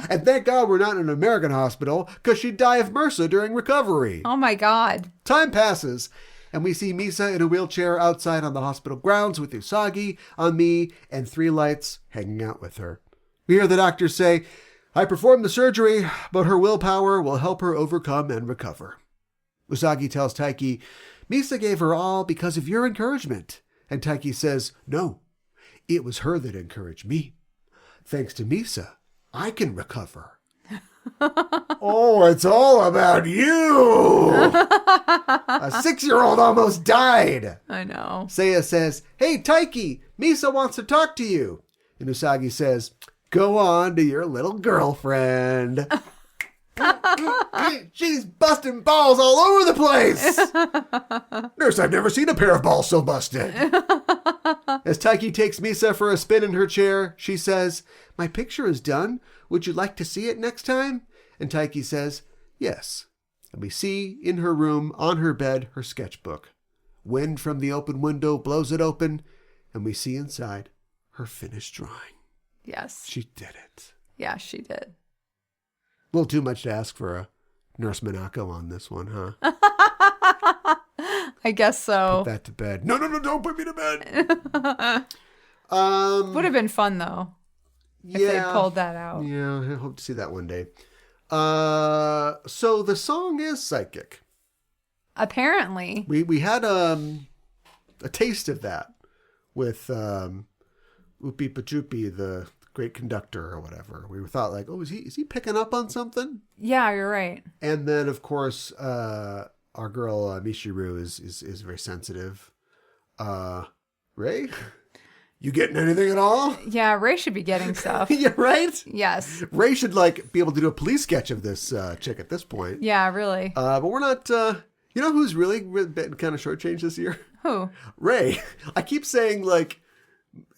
And thank God we're not in an American hospital, because she'd die of MRSA during recovery. Oh my God. Time passes, and we see Misa in a wheelchair outside on the hospital grounds with Usagi, Ami, and 3 lights hanging out with her. We hear the doctor say, I performed the surgery, but her willpower will help her overcome and recover. Usagi tells Taiki, Misa gave her all because of your encouragement. And Taiki says, no, it was her that encouraged me. Thanks to Misa, I can recover. Oh, it's all about you. A 6-year-old almost died. I know. Seiya says, hey, Taiki, Misa wants to talk to you. And Usagi says, go on to your little girlfriend. She's busting balls all over the place. Nurse, I've never seen a pair of balls so busted. As Taiki takes Misa for a spin in her chair, she says, my picture is done. Would you like to see it next time? And Taiki says, yes. And we see in her room, on her bed, her sketchbook. Wind from the open window blows it open, and we see inside her finished drawing. Yes. She did it. Yeah, she did. A little too much to ask for a Nurse Minako on this one, huh? I guess so. Put that to bed. No, don't put me to bed. Would have been fun, though, if they pulled that out. Yeah, I hope to see that one day. So the song is psychic. Apparently. We had a taste of that with Upi Pachupi, the great conductor or whatever. We thought like, oh, is he picking up on something? Yeah, you're right. And then of course, our girl Michiru is very sensitive. Ray, you getting anything at all? Yeah, Ray should be getting stuff. Yeah, right? Yes. Ray should like be able to do a police sketch of this chick at this point. Yeah, really. But we're not. You know who's really been kind of shortchanged this year? Who? Ray. I keep saying like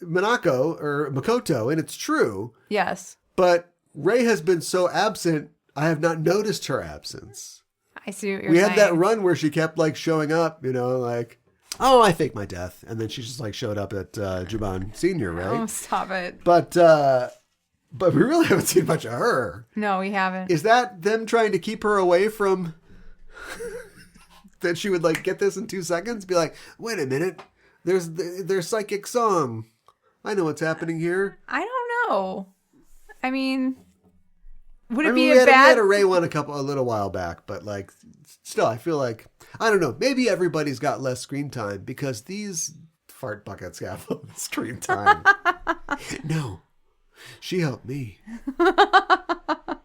Minako or Makoto, and it's true. Yes. But Ray has been so absent, I have not noticed her absence. I see what you're We saying. had that run where she kept like showing up, you know, like, oh, I faked my death. And then she just like showed up at Juban Senior, right? Oh, stop it. But we really haven't seen much of her. No, we haven't. Is that them trying to keep her away from that she would like get this in 2 seconds? Be like, wait a minute, there's their psychic song. I know what's happening here. I don't know. I mean, would it I mean, be we had bad? a Ray one a little while back, but like, still, I feel like, I don't know, maybe everybody's got less screen time because these fart buckets have screen time. No, she helped me.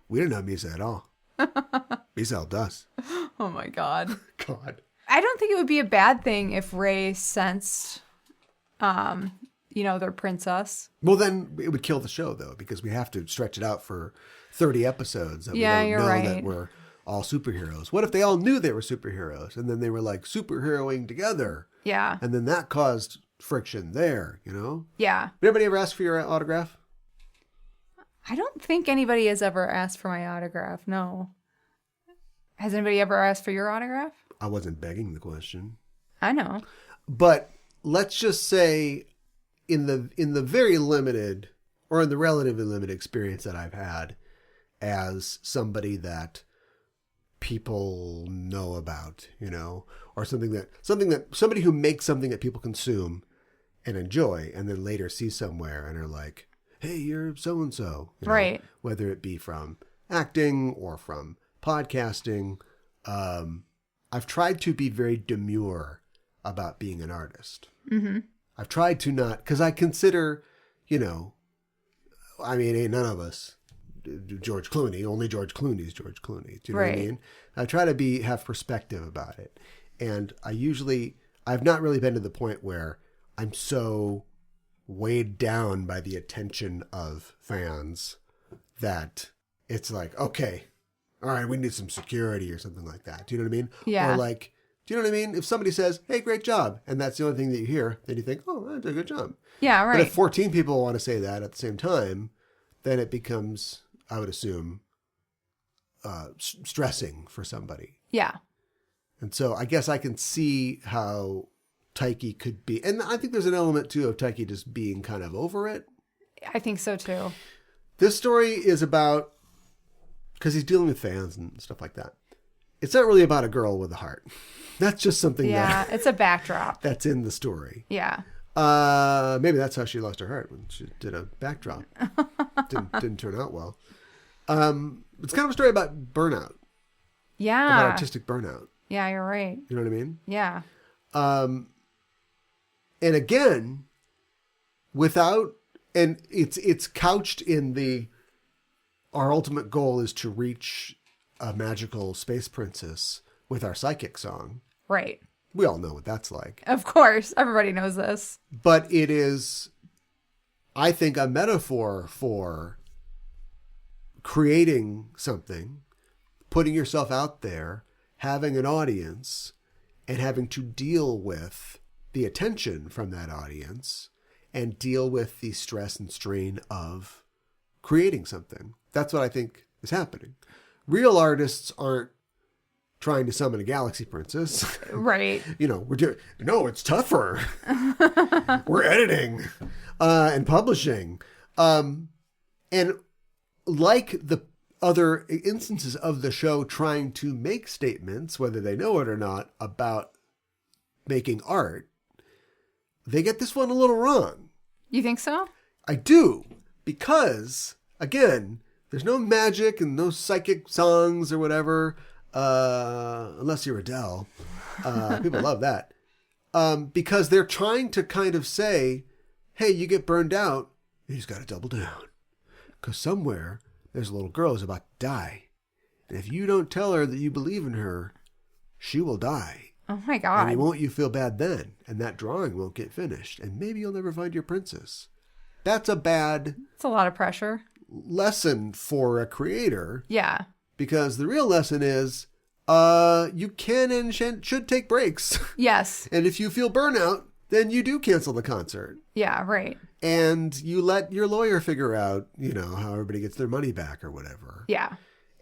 We didn't have Misa at all. Misa helped us. Oh my God. God. I don't think it would be a bad thing if Ray sensed, their princess. Well, then it would kill the show, though, because we have to stretch it out for 30 episodes. And Yeah, we don't you're know right. that we're all superheroes. What if they all knew they were superheroes and then they were like superheroing together? Yeah. And then that caused friction there, you know? Yeah. Did anybody ever ask for your autograph? I don't think anybody has ever asked for my autograph. No. Has anybody ever asked for your autograph? I wasn't begging the question. I know. But let's just say in the very limited or in the relatively limited experience that I've had as somebody that people know about, you know, or somebody who makes something that people consume and enjoy and then later see somewhere and are like, hey, you're so-and-so. You know, Right. whether it be from acting or from podcasting. I've tried to be very demure about being an artist. Mm-hmm. I've tried to not, because I consider, you know, I mean, ain't none of us George Clooney. Only George Clooney's George Clooney. Do you know what I mean? I try to have perspective about it. And I've not really been to the point where I'm so weighed down by the attention of fans that it's like, okay, all right, we need some security or something like that. Do you know what I mean? Yeah. Or like, do you know what I mean? If somebody says, hey, great job, and that's the only thing that you hear, then you think, oh, that's a good job. Yeah, right. But if 14 people want to say that at the same time, then it becomes, I would assume, stressing for somebody. Yeah. And so I guess I can see how Taiki could be. And I think there's an element, too, of Taiki just being kind of over it. I think so, too. This story is about, because he's dealing with fans and stuff like that. It's not really about a girl with a heart. That's just something it's a backdrop. that's in the story. Yeah. Maybe that's how she lost her heart, when she did a backdrop. didn't turn out well. It's kind of a story about burnout. Yeah. About artistic burnout. Yeah, you're right. You know what I mean? Yeah. And again, it's couched in our ultimate goal is to reach a magical space princess with our psychic song. Right. We all know what that's like. Of course. Everybody knows this. But it is, I think, a metaphor for creating something, putting yourself out there, having an audience, and having to deal with the attention from that audience and deal with the stress and strain of creating something. That's what I think is happening. Real artists aren't trying to summon a galaxy princess. Right. It's tougher. We're editing and publishing. And like the other instances of the show trying to make statements, whether they know it or not, about making art, they get this one a little wrong. You think so? I do. Because, again, there's no magic and no psychic songs or whatever, unless you're Adele. People love that. Because they're trying to kind of say, hey, you get burned out, you just got to double down. Because somewhere there's a little girl who's about to die. And if you don't tell her that you believe in her, she will die. Oh my God. And won't you feel bad then? And that drawing won't get finished. And maybe you'll never find your princess. That's a bad... It's a lot of pressure. ...lesson for a creator. Yeah. Because the real lesson is you can and should take breaks. Yes. And if you feel burnout, then you do cancel the concert. Yeah, right. And you let your lawyer figure out, how everybody gets their money back or whatever. Yeah.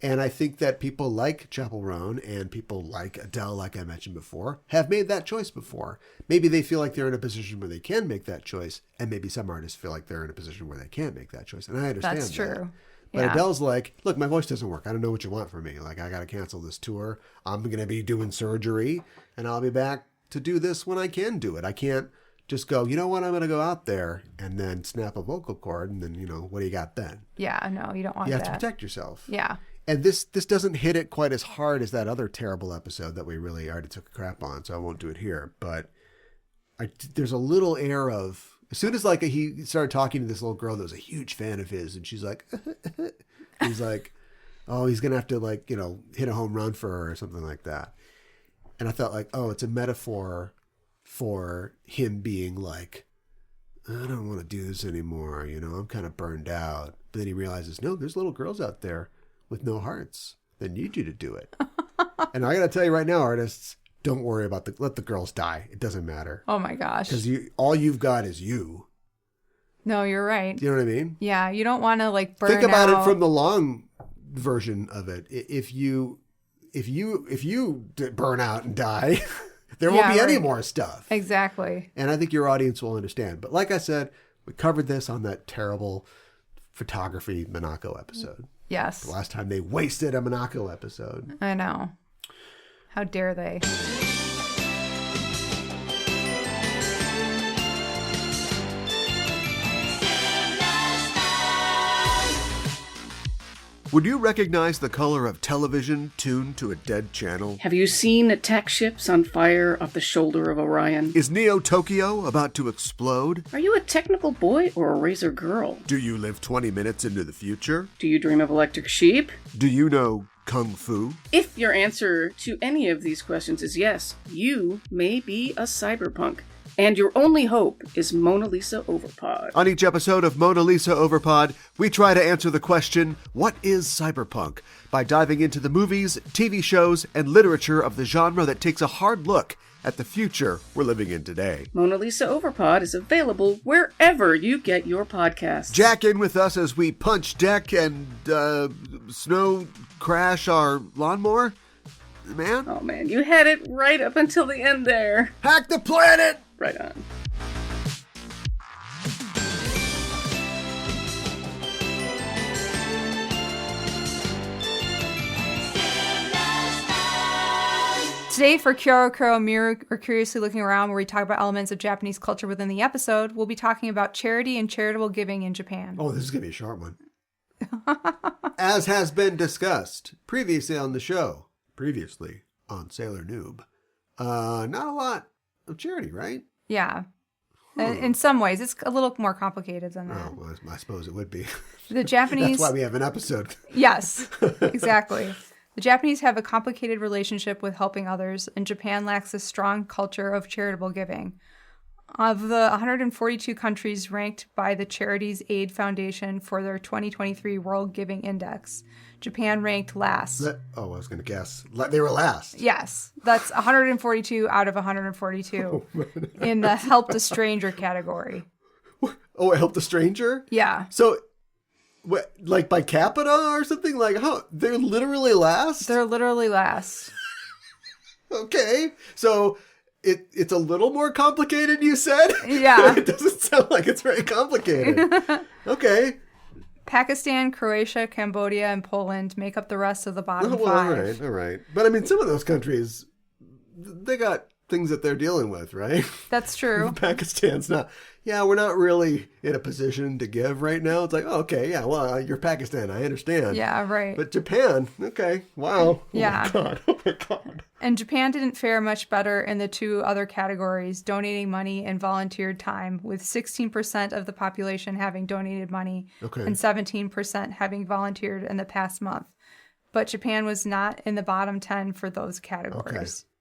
And I think that people like Chappell Roan and people like Adele, like I mentioned before, have made that choice before. Maybe they feel like they're in a position where they can make that choice. And maybe some artists feel like they're in a position where they can't make that choice. And I understand That's true. that. But Yeah. Adele's like, look, my voice doesn't work. I don't know what you want from me. Like, I got to cancel this tour. I'm going to be doing surgery and I'll be back to do this when I can do it. I can't just go, you know what, I'm going to go out there and then snap a vocal cord and then, what do you got then? Yeah, no, you don't want You that. have to protect yourself. Yeah. And this doesn't hit it quite as hard as that other terrible episode that we really already took a crap on, so I won't do it here. But there's a little air of, as soon as he started talking to this little girl that was a huge fan of his, and she's like, he's like, oh, he's going to have to hit a home run for her or something like that. And I thought it's a metaphor for him being like, I don't want to do this anymore. I'm kind of burned out. But then he realizes, no, there's little girls out there with no hearts that need you to do it. And I got to tell you right now, artists, don't worry about let the girls die. It doesn't matter. Oh my gosh. Because all you've got is you. No, you're right. Do you know what I mean? Yeah, you don't want to burn Think about out. it from the long version of it. If you burn out and die, there won't be any more stuff. Exactly. And I think your audience will understand. But like I said, we covered this on that terrible photography Monaco episode. Yes. The last time they wasted a Monaco episode. I know. How dare they? Would you recognize the color of television tuned to a dead channel? Have you seen attack ships on fire off the shoulder of Orion? Is Neo Tokyo about to explode? Are you a technical boy or a razor girl? Do you live 20 minutes into the future? Do you dream of electric sheep? Do you know Kung Fu? If your answer to any of these questions is yes, you may be a cyberpunk. And your only hope is Mona Lisa Overpod. On each episode of Mona Lisa Overpod, we try to answer the question, what is cyberpunk? By diving into the movies, TV shows, and literature of the genre that takes a hard look at the future we're living in today. Mona Lisa Overpod is available wherever you get your podcasts. Jack in with us as we punch deck and snow crash our lawnmower. Man. Oh man, you had it right up until the end there. Hack the planet! right on. Today for Kyoro Kuro Miru, or Curiously Looking Around, where we talk about elements of Japanese culture within the episode, we'll be talking about charity and charitable giving in Japan. Oh, this is going to be a short one. As has been discussed previously on the show, previously on Sailor Noob, not a lot of charity, right? Yeah. In some ways, it's a little more complicated than that. Oh, well, I suppose it would be. The Japanese... That's why we have an episode. Yes, exactly. The Japanese have a complicated relationship with helping others, and Japan lacks a strong culture of charitable giving. Of the 142 countries ranked by the Charities Aid Foundation for their 2023 World Giving Index, Japan ranked last. I was going to guess. They were last. Yes, that's 142 out of 142 in the Help the Stranger category. Oh, it helped a stranger? Yeah. So, what, like by capita or something? Like, how? They're literally last? They're literally last. Okay. So, it's a little more complicated, you said? Yeah. It doesn't sound like it's very complicated. Okay. Pakistan, Croatia, Cambodia, and Poland make up the rest of the bottom Well, five. all right. But I mean, some of those countries, they got things that they're dealing with, right? That's true. Pakistan's not. Yeah, we're not really in a position to give right now. It's like, oh, okay, yeah, well, you're Pakistan, I understand. Yeah, right. But Japan, okay, wow. Yeah. Oh my God. And Japan didn't fare much better in the two other categories, donating money and volunteered time, with 16% of the population having donated money and 17% having volunteered in the past month. But Japan was not in the bottom 10 for those categories. Okay.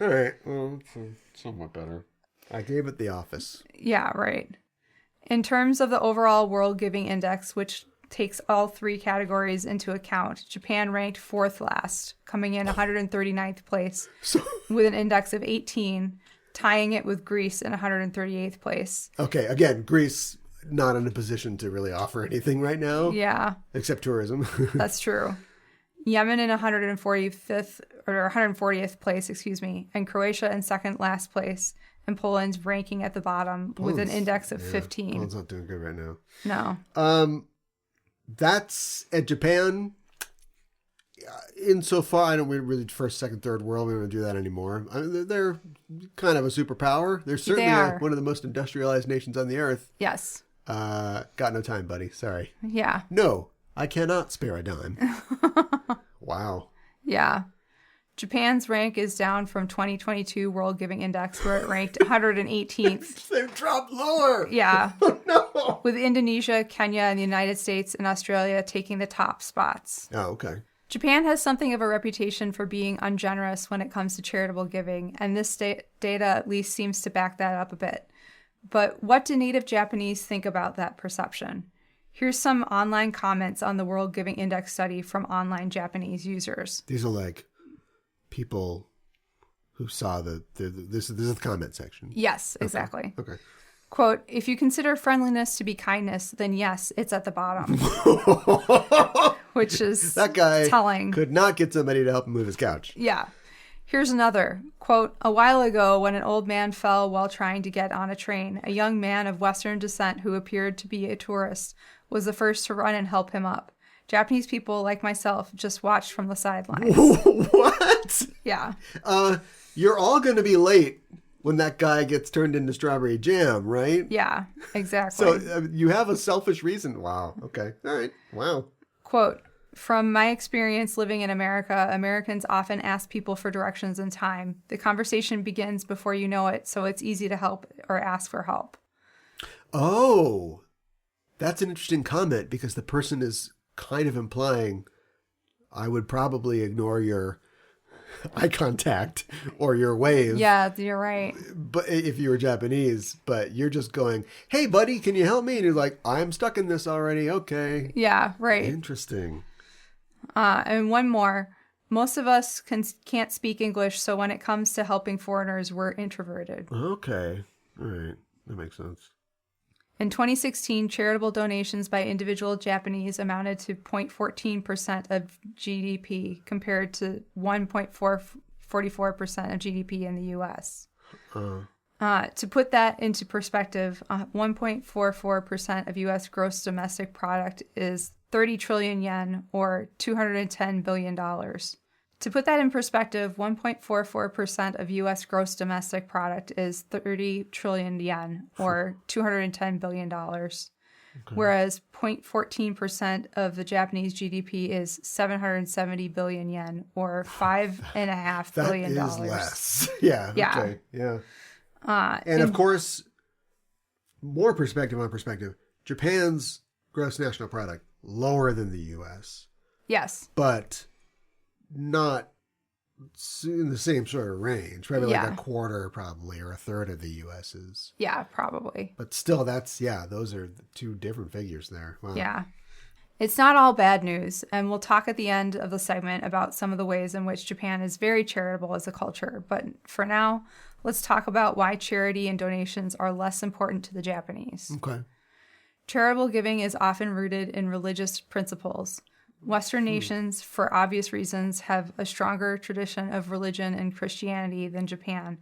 All right, well, it's somewhat better. I gave it the office. Yeah, right. In terms of the overall World Giving Index, which takes all three categories into account, Japan ranked fourth last, coming in 139th place with an index of 18, tying it with Greece in 138th place. Okay, again, Greece not in a position to really offer anything right now. Yeah. Except tourism. That's true. Yemen in 140th place, and Croatia in second last place, and Poland's ranking at the bottom with an index of 15. Poland's not doing good right now. No. That's at Japan. Insofar, I don't really first, second, third world. We don't do that anymore. I mean, they're kind of a superpower. They're certainly one of the most industrialized nations on the earth. Yes. Got no time, buddy. Sorry. Yeah. No, I cannot spare a dime. Wow. Yeah. Japan's rank is down from 2022 World Giving Index, where it ranked 118th. They've dropped lower. Yeah. Oh, no. With Indonesia, Kenya, and the United States and Australia taking the top spots. Oh, okay. Japan has something of a reputation for being ungenerous when it comes to charitable giving, and this data at least seems to back that up a bit. But what do native Japanese think about that perception? Here's some online comments on the World Giving Index study from online Japanese users. These are like people who saw this is the comment section. Yes, exactly. Okay. Quote, if you consider friendliness to be kindness, then yes, it's at the bottom. Which is that guy telling. Could not get somebody to help him move his couch. Yeah. Here's another. Quote, a while ago when an old man fell while trying to get on a train, a young man of Western descent who appeared to be a tourist was the first to run and help him up. Japanese people, like myself, just watched from the sidelines. What? Yeah. You're all going to be late when that guy gets turned into strawberry jam, right? Yeah, exactly. So you have a selfish reason. Wow. Okay. All right. Wow. Quote, from my experience living in America, Americans often ask people for directions and time. The conversation begins before you know it, so it's easy to help or ask for help. Oh, that's an interesting comment because the person is kind of implying I would probably ignore your eye contact or your wave. Yeah, you're right. But if you were Japanese, but you're just going, hey, buddy, can you help me? And you're like, I'm stuck in this already. Okay. Yeah, right. Interesting. And one more. Most of us can't speak English, so when it comes to helping foreigners, we're introverted. Okay. All right. That makes sense. In 2016, charitable donations by individual Japanese amounted to 0.14% of GDP compared to 1.44% of GDP in the U.S. To put that into perspective, 1.44% of U.S. gross domestic product is 30 trillion yen, or $210 billion. To put that in perspective, 1.44% of U.S. gross domestic product is 30 trillion yen, or $210 billion. Whereas 0.14% of the Japanese GDP is 770 billion yen, or $5.5 billion. That is less. Yeah. Yeah. Okay. Yeah. And of course, more perspective on perspective, Japan's gross national product lower than the U.S. Yes. But not in the same sort of range. Probably like a quarter, probably, or a third of the U.S.'s. Yeah, probably. But still, those are the two different figures there. Wow. Yeah. It's not all bad news, and we'll talk at the end of the segment about some of the ways in which Japan is very charitable as a culture. But for now, let's talk about why charity and donations are less important to the Japanese. Okay. Charitable giving is often rooted in religious principles. Western nations, for obvious reasons, have a stronger tradition of religion and Christianity than Japan,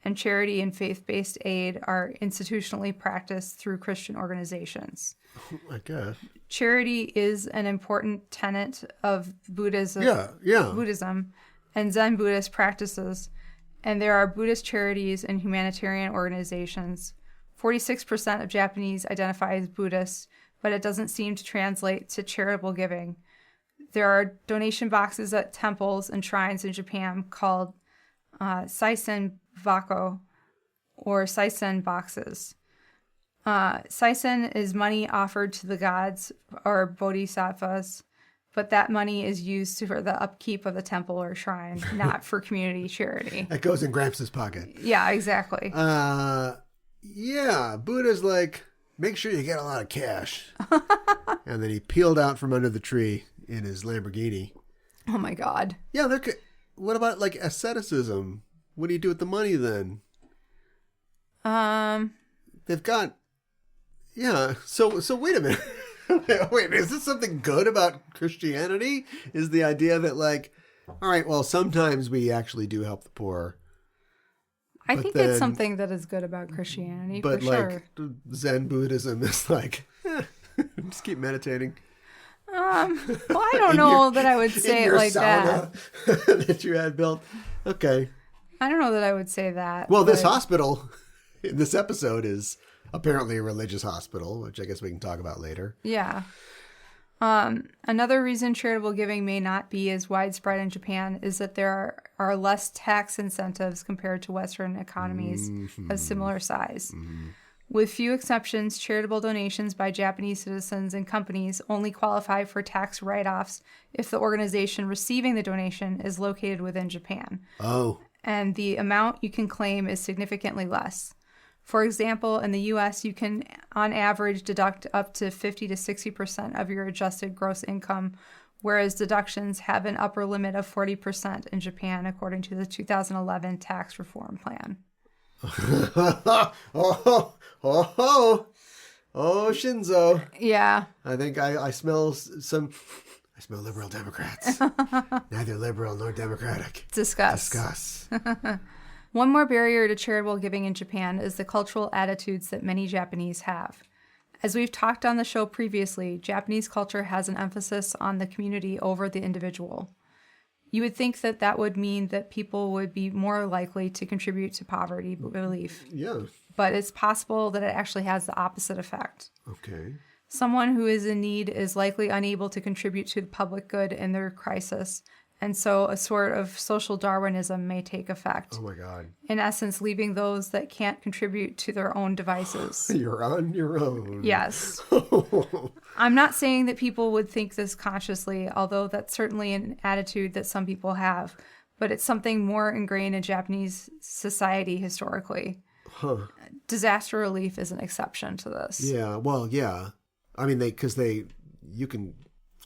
and charity and faith-based aid are institutionally practiced through Christian organizations. I guess. Charity is an important tenet of Buddhism, Buddhism and Zen Buddhist practices, and there are Buddhist charities and humanitarian organizations. 46% of Japanese identify as Buddhist, but it doesn't seem to translate to charitable giving. There are donation boxes at temples and shrines in Japan called saisen bako, or saisen boxes. Saisen is money offered to the gods or bodhisattvas, but that money is used for the upkeep of the temple or shrine, not for community charity. That goes in Gramps' pocket. Yeah, exactly. Yeah, Buddha's like, make sure you get a lot of cash. And then he peeled out from under the tree in his Lamborghini. Oh my God. Yeah, what about like asceticism? What do you do with the money then? They've got, So wait a minute. Wait, is this something good about Christianity? Is the idea that like, all right, well, sometimes we actually do help the poor. I think it's something that is good about Christianity, but for like sure. Zen Buddhism is like, just keep meditating. Well, I don't know that I would say it like that. That you had built. Okay. I don't know that I would say that. Well, this hospital in this episode is apparently a religious hospital, which I guess we can talk about later. Yeah. Another reason charitable giving may not be as widespread in Japan is that there are less tax incentives compared to Western economies of similar size. With few exceptions, charitable donations by Japanese citizens and companies only qualify for tax write-offs if the organization receiving the donation is located within Japan. Oh. And the amount you can claim is significantly less. For example, in the U.S., you can, on average, deduct up to 50 to 60% of your adjusted gross income, whereas deductions have an upper limit of 40% in Japan, according to the 2011 tax reform plan. Shinzo. Yeah. I think I smell I smell liberal Democrats. Neither liberal nor democratic. Discuss. One more barrier to charitable giving in Japan is the cultural attitudes that many Japanese have. As we've talked on the show previously, Japanese culture has an emphasis on the community over the individual. You would think that that would mean that people would be more likely to contribute to poverty relief. Yeah. But it's possible that it actually has the opposite effect. Okay. Someone who is in need is likely unable to contribute to the public good in their crisis, and so a sort of social Darwinism may take effect. Oh my God. In essence, leaving those that can't contribute to their own devices. You're on your own. Yes. I'm not saying that people would think this consciously, although that's certainly an attitude that some people have, but it's something more ingrained in Japanese society historically. Huh. Disaster relief is an exception to this. Yeah, well, yeah. I mean, you can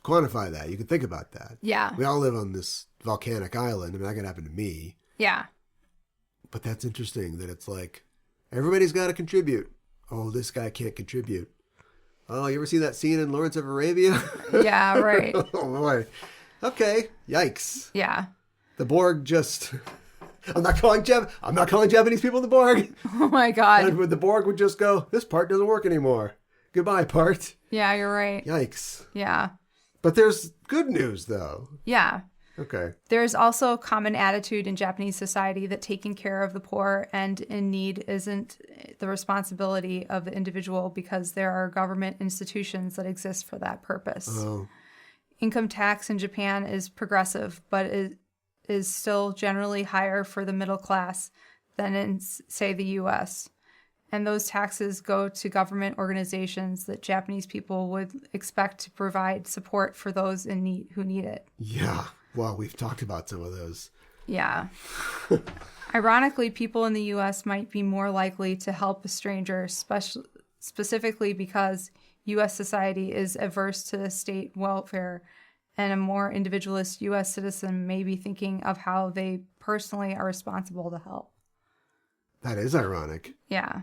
quantify that. You can think about that. Yeah. We all live on this volcanic island. I mean, that could happen to me. Yeah. But that's interesting that it's like, everybody's got to contribute. Oh, this guy can't contribute. Oh, you ever see that scene in Lawrence of Arabia? Yeah, right. Oh, boy. Okay. Yikes. Yeah. The Borg just I'm not calling Japanese people the Borg. Oh my God. And the Borg would just go, this part doesn't work anymore. Goodbye, part. Yeah, you're right. Yikes. Yeah. But there's good news, though. Yeah. Okay. There's also a common attitude in Japanese society that taking care of the poor and in need isn't the responsibility of the individual because there are government institutions that exist for that purpose. Oh. Income tax in Japan is progressive, but it is still generally higher for the middle class than in, say, the U.S. And those taxes go to government organizations that Japanese people would expect to provide support for those in need who need it. Yeah. Well, we've talked about some of those. Yeah. Ironically, people in the U.S. might be more likely to help a stranger, specifically because U.S. society is averse to state welfare, and a more individualist U.S. citizen may be thinking of how they personally are responsible to help. That is ironic. Yeah.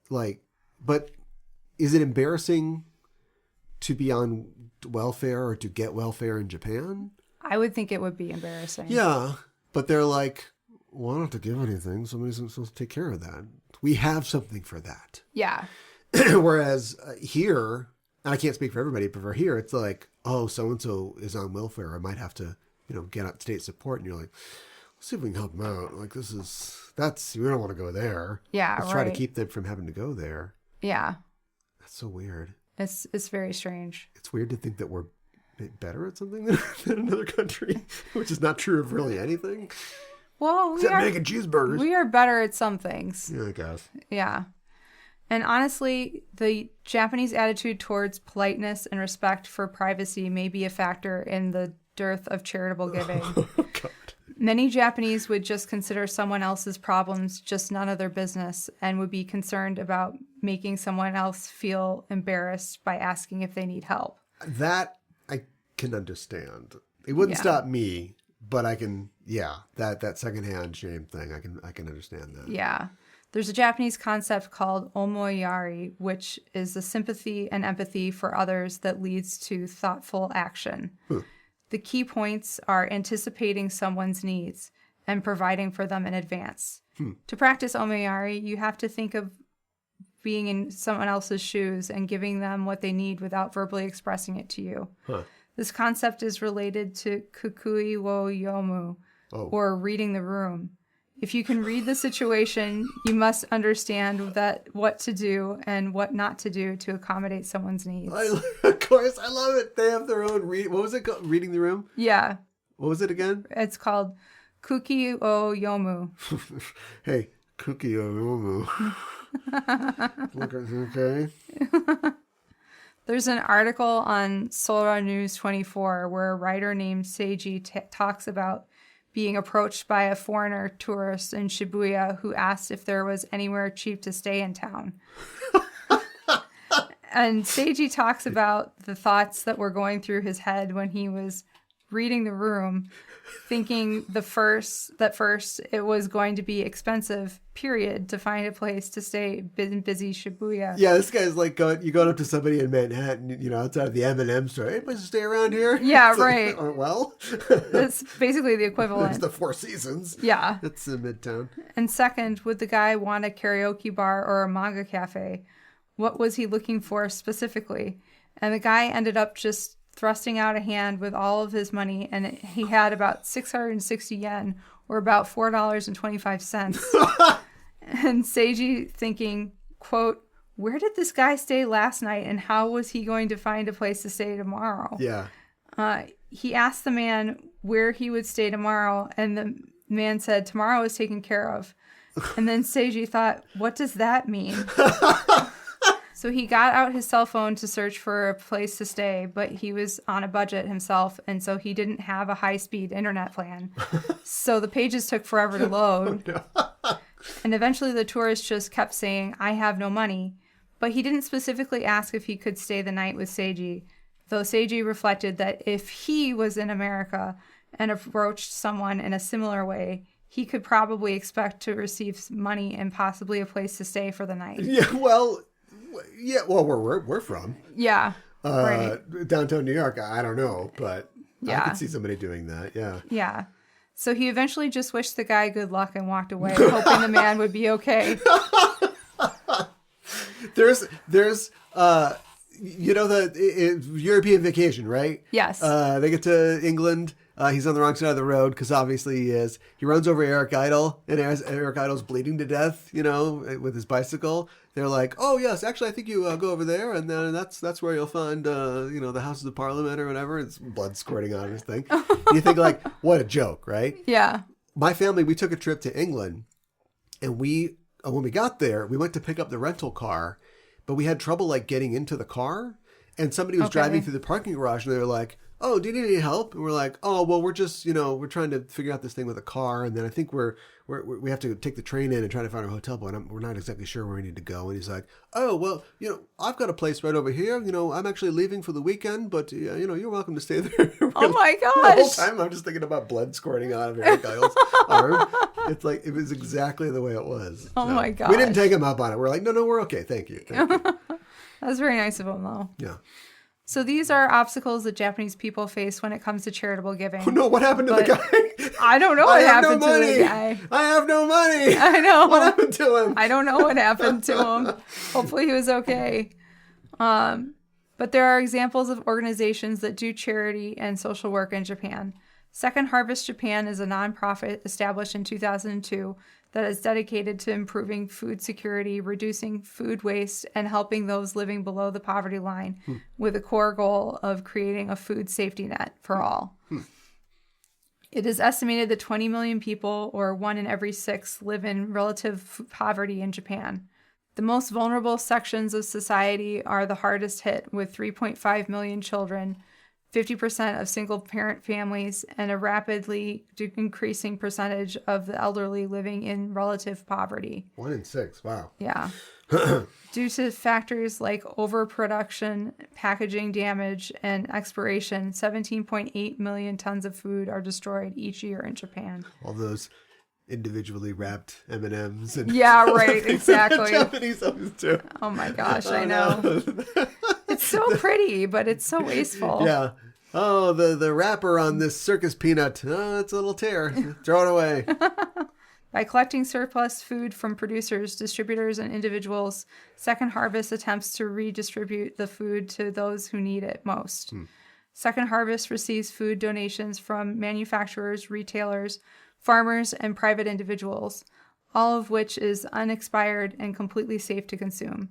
But is it embarrassing to be on welfare or to get welfare in Japan? I would think it would be embarrassing. Yeah, but they're like, well, I don't have to give anything. Somebody's supposed to take care of that. We have something for that. Yeah. Whereas here, and I can't speak for everybody, but for here, it's like, oh, so-and-so is on welfare. I might have to, get out state support. And you're like, let's see if we can help them out. Like, we don't want to go there. Yeah, Let's try to keep them from having to go there. Yeah. That's so weird. It's very strange. It's weird to think that we're better at something than another country, which is not true of really anything. Well, Except making cheeseburgers. We are better at some things. Yeah, I guess. Yeah. And honestly, the Japanese attitude towards politeness and respect for privacy may be a factor in the dearth of charitable giving. Oh, God. Many Japanese would just consider someone else's problems just none of their business and would be concerned about making someone else feel embarrassed by asking if they need help. That I can understand. It wouldn't stop me, but I can, that secondhand shame thing, I can understand that. Yeah. There's a Japanese concept called omoyari, which is the sympathy and empathy for others that leads to thoughtful action. The key points are anticipating someone's needs and providing for them in advance. To practice omoyari, you have to think of being in someone else's shoes and giving them what they need without verbally expressing it to you. This concept is related to kukui wo yomu, or reading the room. If you can read the situation, you must understand what to do and what not to do to accommodate someone's needs. Of course, I love it. They have their own what was it called? Reading the room? Yeah. What was it again? It's called Kuki o Yomu. Hey, Kuki o Yomu. Okay. There's an article on Sora News 24 where a writer named Seiji talks about being approached by a foreigner tourist in Shibuya who asked if there was anywhere cheap to stay in town. And Seiji talks about the thoughts that were going through his head when he was reading the room, thinking that first it was going to be expensive, period, to find a place to stay in busy Shibuya. Yeah, this guy's like you going up to somebody in Manhattan, outside of the M&M store. Any place to stay around here? Yeah, right. Well, that's basically the equivalent. It's the Four Seasons. Yeah. It's in Midtown. And second, would the guy want a karaoke bar or a manga cafe? What was he looking for specifically? And the guy ended up just thrusting out a hand with all of his money, and he had about 660 yen, or about $4.25. And Seiji thinking, quote, where did this guy stay last night, and how was he going to find a place to stay tomorrow? Yeah. He asked the man where he would stay tomorrow, and the man said, tomorrow is taken care of. And then Seiji thought, what does that mean? So he got out his cell phone to search for a place to stay, but he was on a budget himself, and so he didn't have a high-speed internet plan. So the pages took forever to load. Oh, no. And eventually the tourist just kept saying, I have no money. But he didn't specifically ask if he could stay the night with Seiji, though Seiji reflected that if he was in America and approached someone in a similar way, he could probably expect to receive money and possibly a place to stay for the night. Yeah, well... Yeah, well, where we're from. Yeah, right. Downtown New York, I don't know, but yeah. I could see somebody doing that, yeah. Yeah. So he eventually just wished the guy good luck and walked away, hoping the man would be okay. There's the European Vacation, right? Yes. They get to England. He's on the wrong side of the road because obviously he is. He runs over Eric Idle, and as Eric Idle's bleeding to death, with his bicycle. They're like, "Oh yes, actually, I think you go over there, and then that's where you'll find the Houses of Parliament or whatever." It's blood squirting out of his thing. You think like, what a joke, right? Yeah. My family, we took a trip to England, and when we got there, we went to pick up the rental car, but we had trouble like getting into the car, and somebody was driving through the parking garage, and they were like, "Oh, do you need any help?" And we're like, "Oh, well, we're just, we're trying to figure out this thing with a car, and then I think we have to take the train in and try to find our hotel, but we're not exactly sure where we need to go." And he's like, "Oh, well, I've got a place right over here. I'm actually leaving for the weekend, but you're welcome to stay there." Oh my The whole gosh. time I'm just thinking about blood squirting out of Eric Idle's arm. It's like it was exactly the way it was. Oh my gosh. We didn't take him up on it. We're like, no, we're okay. Thank you. That's very nice of him, though. Yeah. So these are obstacles that Japanese people face when it comes to charitable giving. Oh no, what happened to the guy? I don't know what happened to the guy. I have no money. I know. What happened to him? I don't know what happened to him. Hopefully he was okay. But there are examples of organizations that do charity and social work in Japan. Second Harvest Japan is a nonprofit established in 2002 that is dedicated to improving food security, reducing food waste, and helping those living below the poverty line with a core goal of creating a food safety net for all. It is estimated that 20 million people, or 1 in every 6, live in relative poverty in Japan. The most vulnerable sections of society are the hardest hit, with 3.5 million children, 50% of single-parent families, and a rapidly increasing percentage of the elderly living in relative poverty. 1 in 6. Wow. Yeah. Due to factors like overproduction, packaging damage, and expiration, 17.8 million tons of food are destroyed each year in Japan. All those individually wrapped M&Ms. And Yeah, right, exactly. Japanese always do. Oh my gosh, I know. No. It's so pretty, but it's so wasteful. Yeah. Oh, the wrapper on this circus peanut. Oh, it's a little tear. Throw it away. By collecting surplus food from producers, distributors, and individuals, Second Harvest attempts to redistribute the food to those who need it most. Second Harvest receives food donations from manufacturers, retailers, farmers, and private individuals, all of which is unexpired and completely safe to consume.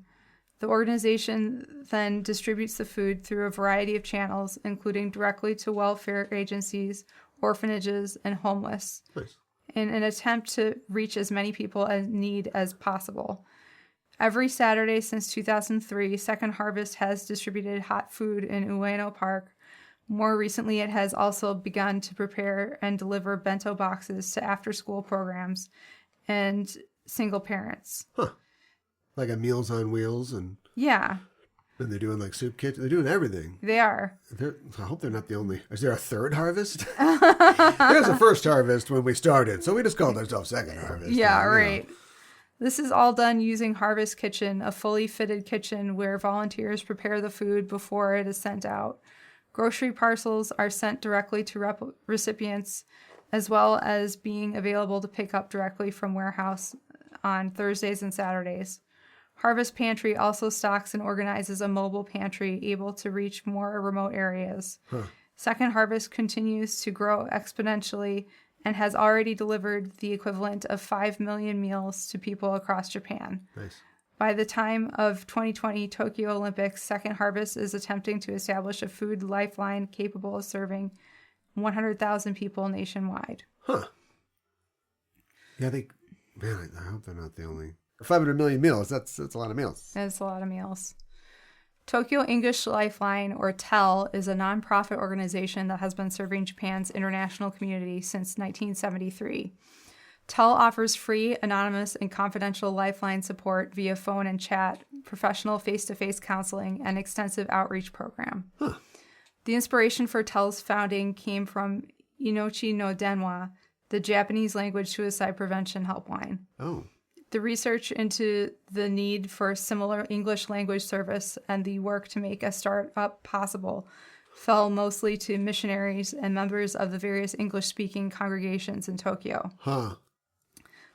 The organization then distributes the food through a variety of channels, including directly to welfare agencies, orphanages, and homeless, Nice. in an attempt to reach as many people in need as possible. Every Saturday since 2003, Second Harvest has distributed hot food in Ueno Park. More recently, it has also begun to prepare and deliver bento boxes to after-school programs and single parents. Huh. Like a Meals on Wheels, and Yeah, they're doing like soup kits. They're doing everything. they are. I hope they're not the only. Is there a third harvest? There's a first harvest when we started, so we just called ourselves Second Harvest. Yeah, and, right. This is all done using Harvest Kitchen, a fully fitted kitchen where volunteers prepare the food before it is sent out. Grocery parcels are sent directly to recipients, as well as being available to pick up directly from warehouse on Thursdays and Saturdays. Harvest Pantry also stocks and organizes a mobile pantry able to reach more remote areas. Second Harvest continues to grow exponentially and has already delivered the equivalent of 5 million meals to people across Japan. Nice. By the time of 2020 Tokyo Olympics, Second Harvest is attempting to establish a food lifeline capable of serving 100,000 people nationwide. Huh. Yeah, man, I hope they're not the only. 500 million meals. That's a lot of meals. That's a lot of meals. Tokyo English Lifeline, or TEL, is a nonprofit organization that has been serving Japan's international community since 1973. TEL offers free, anonymous, and confidential lifeline support via phone and chat, professional face-to-face counseling, and extensive outreach program. Huh. The inspiration for TEL's founding came from Inochi no Denwa, the Japanese language suicide prevention helpline. Oh. The research into the need for similar English language service and the work to make a startup possible fell mostly to missionaries and members of the various English-speaking congregations in Tokyo. Huh.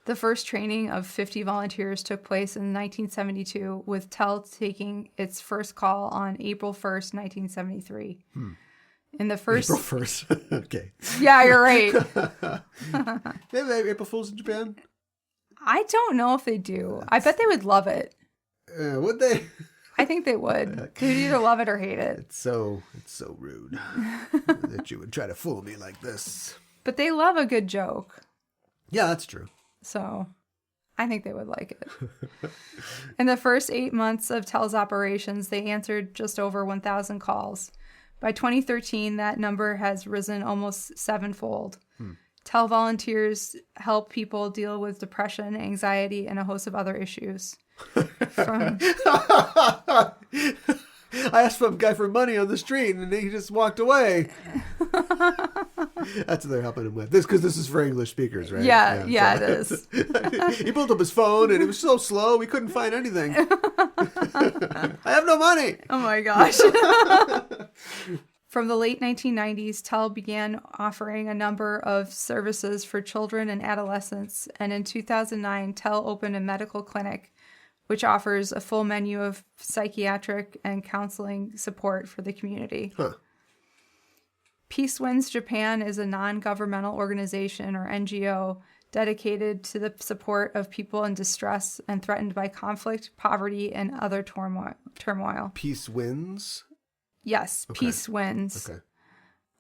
The first training of 50 volunteers took place in 1972, with TEL taking its first call on April 1st, 1973. In the first... April 1st. Okay. Yeah, you're right. They have April Fools in Japan? I don't know if they do. I bet they would love it. Would they? I think they would. They would either love it or hate it. It's so rude that you would try to fool me like this. But they love a good joke. Yeah, that's true. So I think they would like it. In the first 8 months of TEL's operations, they answered just over 1,000 calls. By 2013, that number has risen almost sevenfold. TEL volunteers help people deal with depression, anxiety, and a host of other issues. I asked for a guy for money on the street, and he just walked away. That's what they're helping him with. Because this is for English speakers, right? Yeah, it is. He pulled up his phone, and it was so slow, we couldn't find anything. I have no money. Oh my gosh. From the late 1990s, TEL began offering a number of services for children and adolescents, and in 2009, TEL opened a medical clinic, which offers a full menu of psychiatric and counseling support for the community. Huh. Peace Winds Japan is a non-governmental organization, or NGO, dedicated to the support of people in distress and threatened by conflict, poverty, and other turmoil. Peace wins? Yes, Okay. Peace Winds. Okay.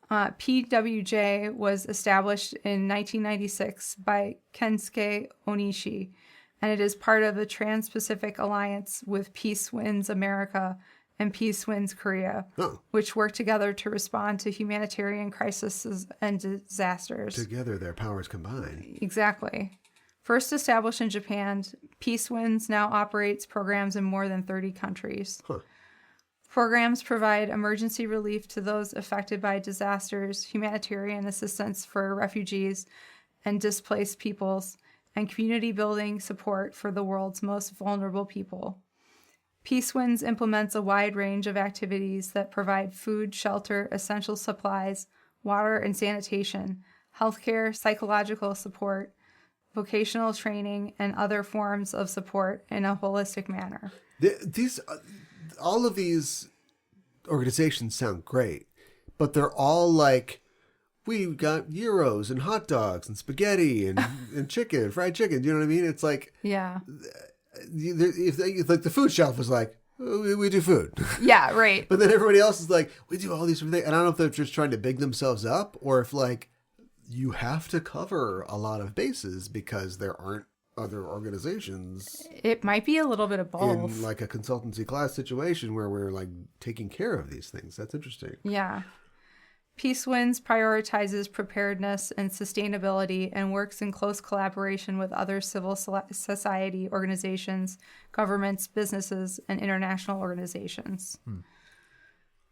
PWJ was established in 1996 by Kensuke Onishi, and it is part of the Trans-Pacific Alliance with Peace Winds America and Peace Winds Korea, which work together to respond to humanitarian crises and disasters. Together, their powers combine. Exactly. First established in Japan, Peace Winds now operates programs in more than 30 countries. Huh. Programs provide emergency relief to those affected by disasters, humanitarian assistance for refugees and displaced peoples, and community building support for the world's most vulnerable people. Peace Winds implements a wide range of activities that provide food, shelter, essential supplies, water and sanitation, healthcare, psychological support, vocational training, and other forms of support in a holistic manner. All of these organizations sound great, but they're all like, we've got gyros and hot dogs and spaghetti and chicken, fried chicken. Do you know what I mean? It's like, yeah. If like the food shelf was like, we do food. Yeah, right. But then everybody else is like, we do all these different things. And I don't know if they're just trying to big themselves up, or if like you have to cover a lot of bases because there aren't other organizations. It might be a little bit of both. In like a consultancy class situation where we're like taking care of these things. That's interesting. Yeah. Peace Winds prioritizes preparedness and sustainability and works in close collaboration with other civil society organizations, governments, businesses, and international organizations.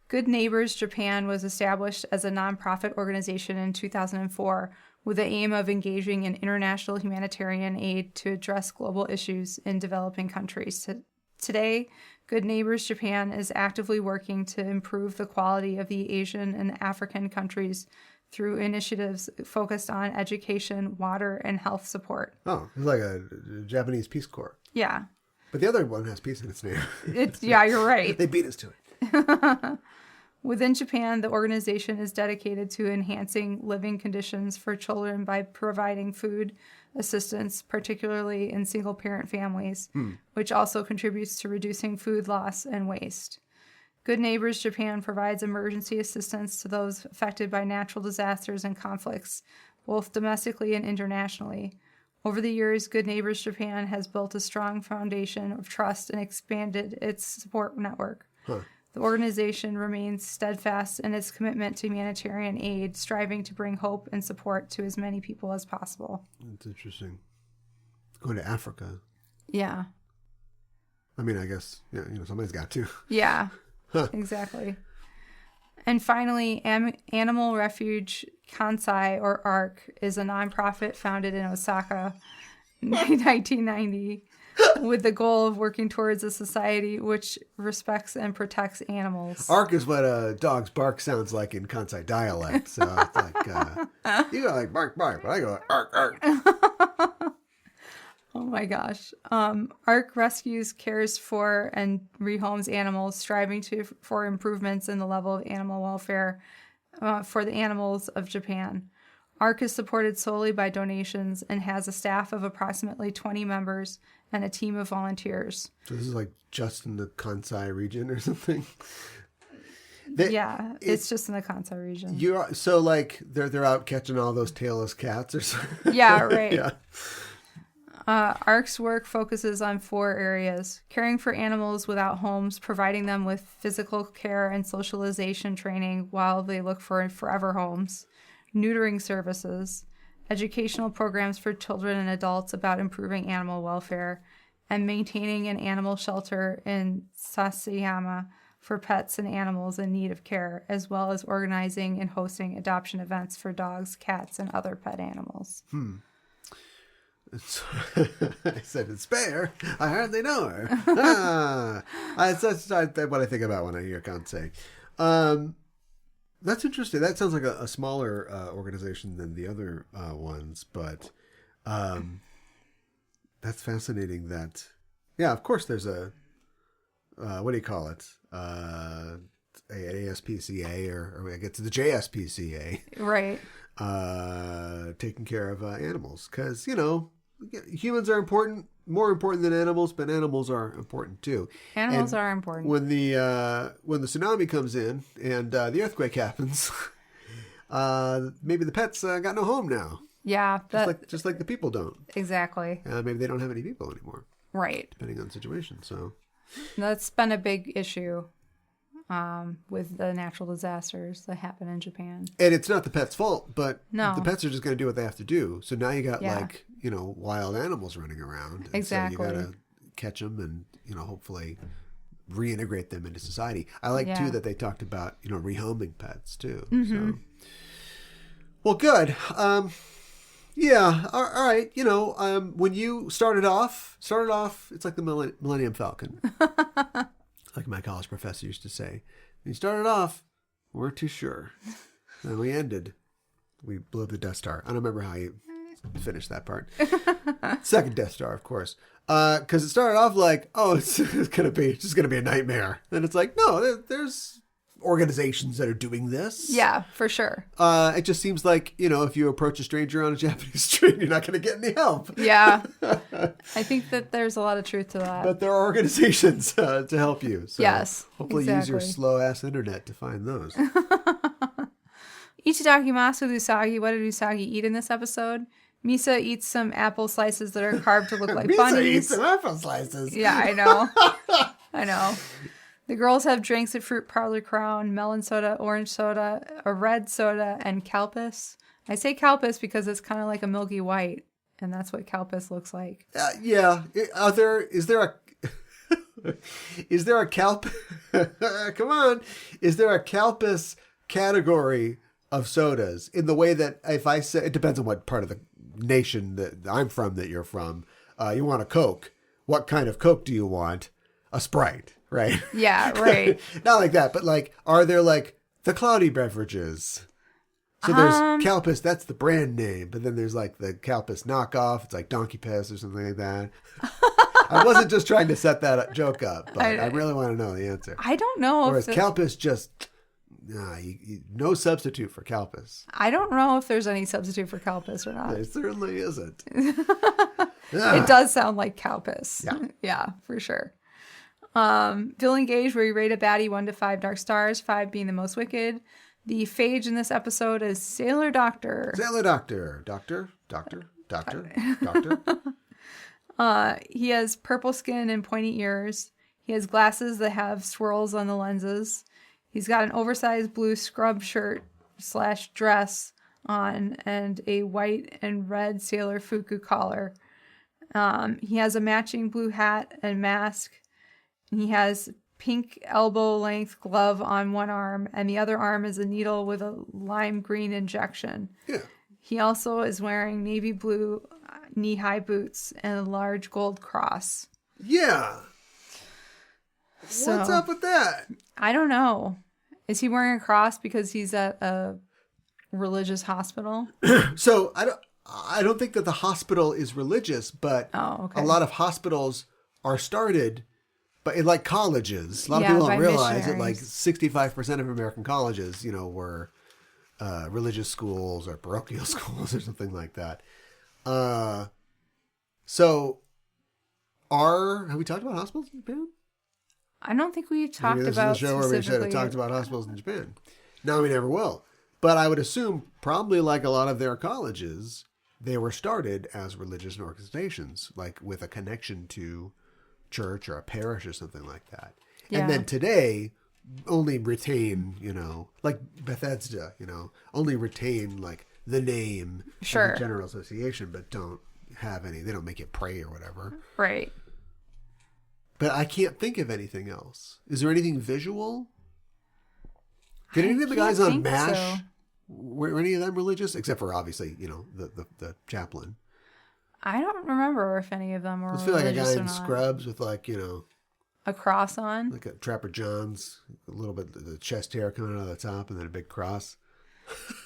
Good Neighbors Japan was established as a nonprofit organization in 2004 with the aim of engaging in international humanitarian aid to address global issues in developing countries. Today, Good Neighbors Japan is actively working to improve the quality of the Asian and African countries through initiatives focused on education, water, and health support. Oh, it's like a Japanese Peace Corps. Yeah. But the other one has peace in its name. Yeah, you're right. They beat us to it. Within Japan, the organization is dedicated to enhancing living conditions for children by providing food assistance, particularly in single-parent families, which also contributes to reducing food loss and waste. Good Neighbors Japan provides emergency assistance to those affected by natural disasters and conflicts, both domestically and internationally. Over the years, Good Neighbors Japan has built a strong foundation of trust and expanded its support network. The organization remains steadfast in its commitment to humanitarian aid, striving to bring hope and support to as many people as possible. That's interesting. Going to Africa. Yeah. I mean, I guess, yeah, somebody's got to. Yeah, exactly. And finally, Animal Refuge Kansai, or ARC, is a nonprofit founded in Osaka in 1990 with the goal of working towards a society which respects and protects animals. Ark is what a dog's bark sounds like in Kansai dialect. So it's like, you go like bark, bark, but I go ark, ark. Oh my gosh. ARC rescues, cares for, and rehomes animals, striving for improvements in the level of animal welfare for the animals of Japan. ARC is supported solely by donations and has a staff of approximately 20 members and a team of volunteers. So this is like just in the Kansai region or something? It's just in the Kansai region. So like they're out catching all those tailless cats or something? Yeah, right. Yeah. ARC's work focuses on 4 areas: caring for animals without homes, providing them with physical care and socialization training while they look for forever homes, neutering services, educational programs for children and adults about improving animal welfare, and maintaining an animal shelter in Sasayama for pets and animals in need of care, as well as organizing and hosting adoption events for dogs, cats, and other pet animals. I said it's Spare. I hardly know her. That's what I think about when I hear Kansai. That's interesting. That sounds like a smaller organization than the other ones, but that's fascinating. That of course there's a what do you call it? An ASPCA or I guess the JSPCA, Right? Taking care of animals because humans are important, more important than animals, but animals are important too. Animals are important. When the tsunami comes in and the earthquake happens, maybe the pets got no home now. Yeah, just like the people don't. Exactly. Maybe they don't have any people anymore. Right. Depending on the situation. So that's been a big issue with the natural disasters that happen in Japan. And it's not the pet's fault, but no. The pets are just going to do what they have to do. So now you got wild animals running around. And exactly. So you got to catch them and, hopefully reintegrate them into society. I like too that they talked about, rehoming pets too. Mm-hmm. So, well, good. Yeah. All right. When you started off, it's like the Millennium Falcon. Like my college professor used to say. When you started off, we weren't too sure. Then we ended. We blew up the Death Star. I don't remember how you finished that part. Second Death Star, of course. Because it started off like, it's just gonna be a nightmare. Then it's like, no, there's organizations that are doing this. Yeah, for sure. It just seems like, if you approach a stranger on a Japanese street, you're not going to get any help. Yeah. I think that there's a lot of truth to that. But there are organizations to help you. So yes. Hopefully use your slow-ass internet to find those. Ichidakimasu Usagi. What did Usagi eat in this episode? Misa eats some apple slices that are carved to look like Misa bunnies. eats some apple slices. Yeah, I know. I know. The girls have drinks at Fruit Parlor Crown, melon soda, orange soda, a red soda, and Calpis. I say Calpis because it's kind of like a milky white, and that's what Calpis looks like. Yeah. Is there a come on. Is there a Calpis category of sodas in the way that if I say, it depends on what part of the nation that I'm from that you're from, you want a Coke. What kind of Coke do you want? A Sprite. Right. Yeah, right. Not like that, but are there the cloudy beverages? So there's Calpis, that's the brand name, but then there's the Calpis knockoff. It's like Donkey Piss or something like that. I wasn't just trying to set that joke up, but I really want to know the answer. I don't know. Or is Calpis just no substitute for Calpis? I don't know if there's any substitute for Calpis or not. There certainly isn't. It does sound like Calpis. Yeah. Yeah, for sure. Feel engaged where you rate a baddie 1 to 5 dark stars, 5 being the most wicked. The phage in this episode is Sailor Doctor. Sailor Doctor. Doctor. He has purple skin and pointy ears. He has glasses that have swirls on the lenses. He's got an oversized blue scrub shirt / dress on and a white and red Sailor Fuku collar. He has a matching blue hat and mask. He has pink elbow-length glove on one arm, and the other arm is a needle with a lime green injection. Yeah. He also is wearing navy blue knee-high boots and a large gold cross. Yeah. So, What's up with that? I don't know. Is he wearing a cross because he's at a religious hospital? So I don't think that the hospital is religious, but a lot of hospitals are started, but in like colleges. A lot of people don't realize that like 65% of American colleges, were religious schools or parochial schools or something like that. So have we talked about hospitals in Japan? I don't think we talked Maybe this about is the show where we should have talked about hospitals in Japan. No, we never will. But I would assume probably like a lot of their colleges, they were started as religious organizations, like with a connection to church or a parish or something like that. Yeah. And then today only retain, like Bethesda, only retain like the name of the General Association, but don't have any, they don't make it pray or whatever. Right. But I can't think of anything else. Is there anything visual? Did any of the guys on MASH, were any of them religious? Except for obviously, the chaplain. I don't remember if any of them were I feel like a guy in not. scrubs with like, A cross on? like a Trapper John's, a little bit of the chest hair coming out of the top and then a big cross.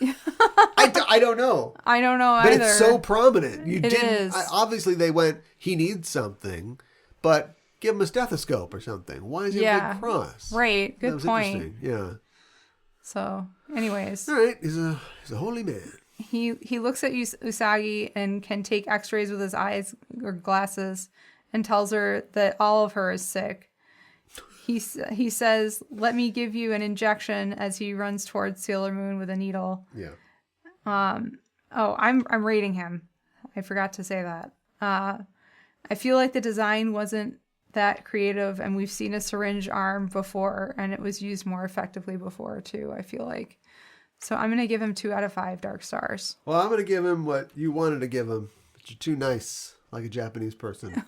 I don't know. I don't know But either. it's so prominent. It is. Obviously they went, he needs something, but give him a stethoscope or something. Why is he a big cross? Right. Good That was point. interesting. Yeah. So, anyways. All right. He's a holy man. He looks at Usagi and can take x-rays with his eyes or glasses and tells her that all of her is sick. He says, "Let me give you an injection," as he runs towards Sailor Moon with a needle. Yeah. I'm rating him. I forgot to say that. I feel like the design wasn't that creative, and we've seen a syringe arm before, and it was used more effectively before too, I feel like. So I'm going to give him 2 out of 5 dark stars. Well, I'm going to give him what you wanted to give him, but you're too nice, like a Japanese person.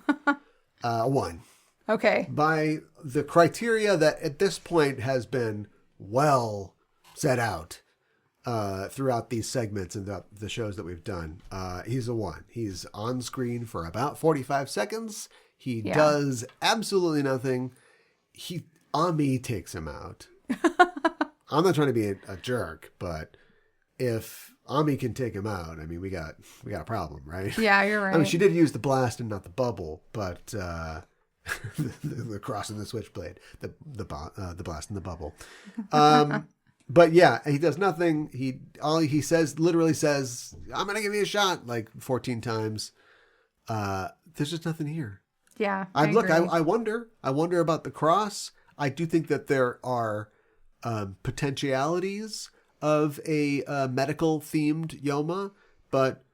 1. Okay. By the criteria that at this point has been well set out throughout these segments and the shows that we've done. He's a 1. He's on screen for about 45 seconds. He does absolutely nothing. Ami takes him out. I'm not trying to be a jerk, but if Ami can take him out, I mean, we got a problem, right? Yeah, you're right. I mean, she did use the blast and not the bubble, but the cross and the switchblade, the blast and the bubble. But yeah, he does nothing. He literally says, "I'm gonna give you a shot," like 14 times. There's just nothing here. Yeah. I agree. wonder about the cross. I do think that there are potentialities of a medical themed Yoma, but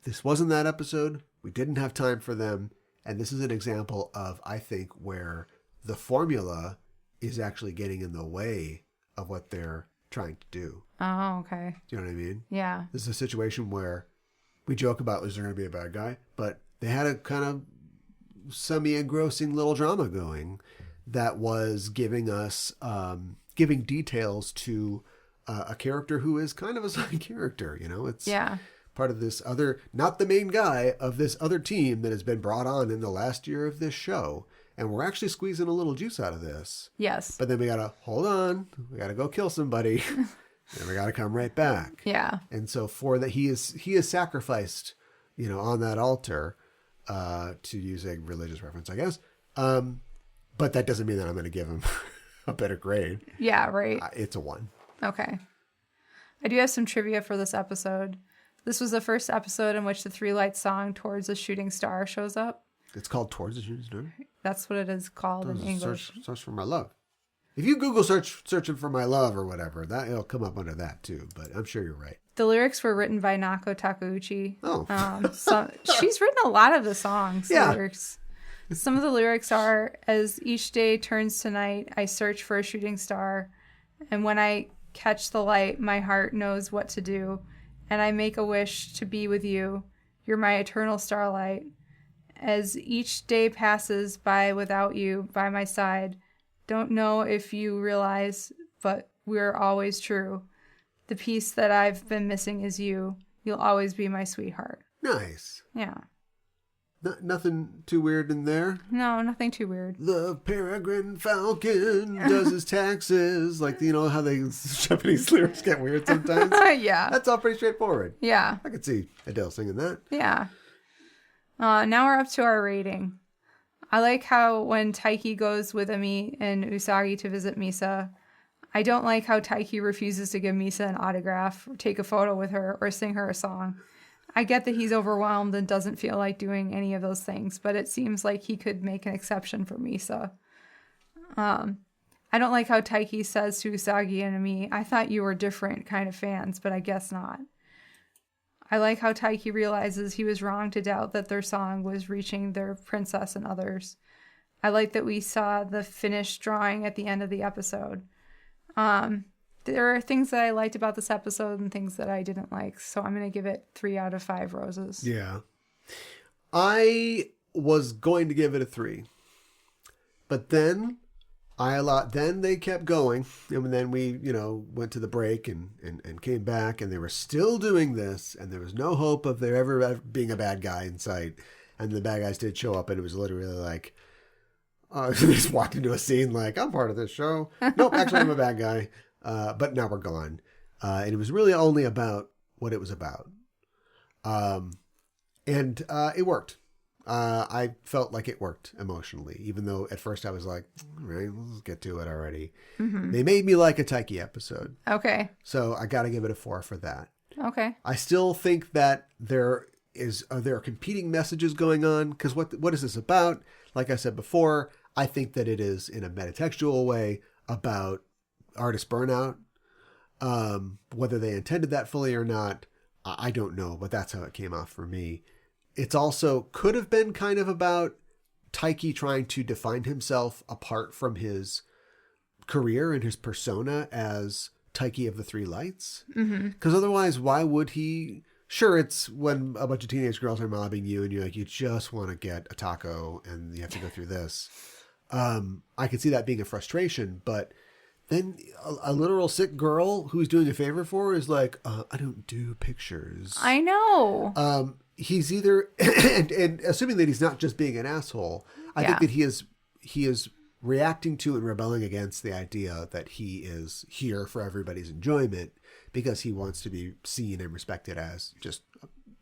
this wasn't that episode. We didn't have time for them. And this is an example of, I think, where the formula is actually getting in the way of what they're trying to do. Oh, okay. Do you know what I mean? Yeah. This is a situation where we joke about, is there going to be a bad guy? But they had a kind of semi-engrossing little drama going that was giving us, giving details to a character who is kind of a side character. It's part of this other, not the main guy of this other team that has been brought on in the last year of this show. And we're actually squeezing a little juice out of this. Yes. But then we got to hold on. We got to go kill somebody. And we got to come right back. Yeah. And so for that, he is sacrificed, on that altar, to use a religious reference, I guess. But that doesn't mean that I'm going to give him a better grade. Yeah, right. It's a 1. Okay. I do have some trivia for this episode. This was the first episode in which the 3 Lights song Towards a Shooting Star shows up. It's called Towards the Shooting Star? That's what it is called in English. Search for my love. If you Google searching for my love or whatever, it'll come up under that too, but I'm sure you're right. The lyrics were written by Nako Takeuchi. Oh. So she's written a lot of the songs. Yeah. Lyrics. Some of the lyrics are, "As each day turns to night, I search for a shooting star. And when I catch the light, my heart knows what to do. And I make a wish to be with you. You're my eternal starlight. As each day passes by without you by my side, don't know if you realize, but we're always true. The piece that I've been missing is you. You'll always be my sweetheart." Nice. Yeah. Nothing too weird in there. No, nothing too weird. The peregrine falcon does his taxes. Like, you know how they Japanese lyrics get weird sometimes? Yeah. That's all pretty straightforward. Yeah. I could see Adele singing that. Yeah. Now we're up to our rating. I like how when Taiki goes with Ami and Usagi to visit Misa, I don't like how Taiki refuses to give Misa an autograph, or take a photo with her, or sing her a song. I get that he's overwhelmed and doesn't feel like doing any of those things, but it seems like he could make an exception for Misa. I don't like how Taiki says to Usagi and Ami, I thought you were different kind of fans, but I guess not. I like how Taiki realizes he was wrong to doubt that their song was reaching their princess and others. I like that we saw the finished drawing at the end of the episode. There are things that I liked about this episode and things that I didn't like, so I'm going to give it 3 out of 5 roses. Yeah. I was going to give it a 3. But then then they kept going, and then we, went to the break and came back, and they were still doing this, and there was no hope of there ever being a bad guy in sight. And the bad guys did show up, and it was literally like, they just walked into a scene like, I'm part of this show. Nope, actually I'm a bad guy. But now we're gone. And it was really only about what it was about. And it worked. I felt like it worked emotionally, even though at first I was like, all right, let's get to it already. Mm-hmm. They made me like a Taiki episode. Okay. So I got to give it a 4 for that. Okay. I still think that there are competing messages going on, because what is this about? Like I said before, I think that it is in a metatextual way about artist burnout. Whether they intended that fully or not, I don't know, but that's how it came off for me. It's also could have been kind of about Taiki trying to define himself apart from his career and his persona as Taiki of the Three Lights. Because otherwise, why would he? Sure, it's when a bunch of teenage girls are mobbing you and you're like, you just want to get a taco and you have to go through this. I could see that being a frustration, but then a literal sick girl who's doing a favor for is like, I don't do pictures. I know. He's either, and assuming that he's not just being an asshole, I think that he is reacting to and rebelling against the idea that he is here for everybody's enjoyment because he wants to be seen and respected as just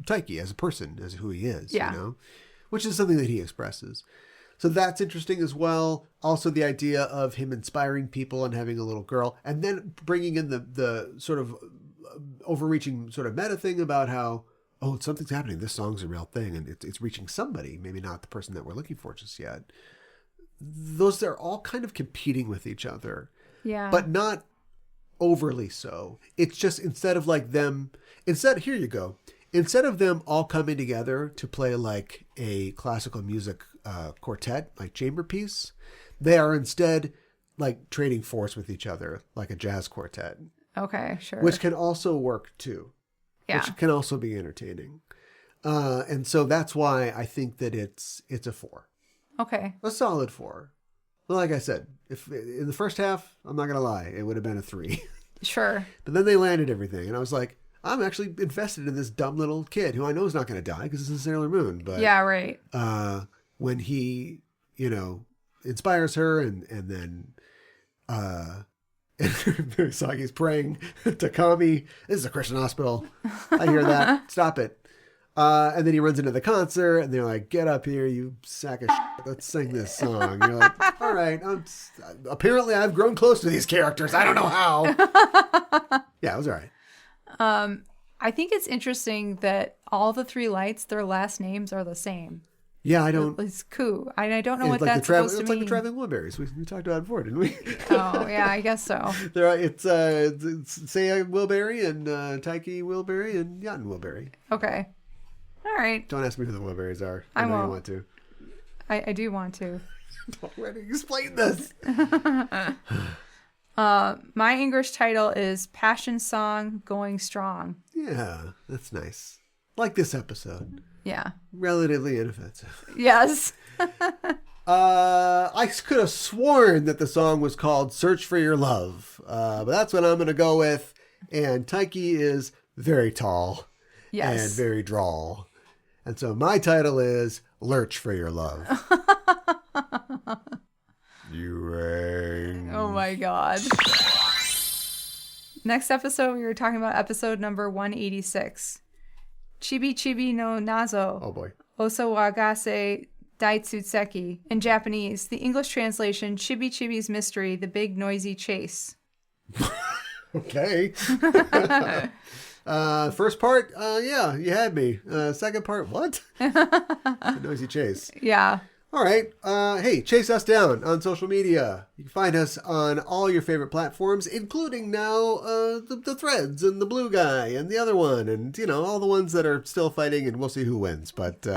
Taiki, as a person, as who he is, which is something that he expresses. So that's interesting as well. Also, the idea of him inspiring people and having a little girl, and then bringing in the sort of overreaching sort of meta thing about how, oh, something's happening. This song's a real thing, and it's reaching somebody, maybe not the person that we're looking for just yet. Those are all kind of competing with each other, but not overly so. It's just instead of them all coming together to play like a classical music quartet, like chamber piece, they are instead like trading force with each other, like a jazz quartet. Okay, sure. Which can also work too. Yeah. Which can also be entertaining. And so that's why I think that it's a 4. Okay. A solid 4. Well, like I said, if in the first half, I'm not going to lie, it would have been a 3. Sure. But then they landed everything. And I was like, I'm actually invested in this dumb little kid who I know is not going to die because this is Sailor Moon. But yeah, right. When he, inspires her and then Usagi's praying to Kami. This is a Christian hospital. I hear that. Stop it. And then he runs into the concert and they're like, get up here, you sack of shit. Let's sing this song. You're like, all right. Apparently I've grown close to these characters. I don't know how. Yeah, it was all right. I think it's interesting that all the Three Lights, their last names are the same. Yeah, I don't. It's cool. I don't know what like that's supposed to mean. It's like the Traveling Wilburys. We talked about it before, didn't we? Oh, yeah, I guess so. It's Seiya Wilbury and Taiki Wilbury and Yaten Wilbury. Okay. All right. Don't ask me who the Wilburys are. I know won't. you want to. I do want to. Don't let me explain this. My English title is Passion Song Going Strong. Yeah, that's nice. Like this episode. Yeah. Relatively inoffensive. Yes. I could have sworn that the song was called Search for Your Love. But that's what I'm going to go with. And Taiki is very tall. Yes. And very droll. And so my title is Lurch for Your Love. You rang. Oh my god. Next episode, we were talking about episode number 186. Chibi Chibi no Nazo. Oh boy. Osawagase Daitsutseki. In Japanese, the English translation, Chibi Chibi's Mystery, The Big Noisy Chase. Okay. First part, yeah, you had me. Second part, what? The Noisy Chase. Yeah. All right. Hey, chase us down on social media. You can find us on all your favorite platforms, including now the Threads and the Blue Guy and the other one, and all the ones that are still fighting, and we'll see who wins. But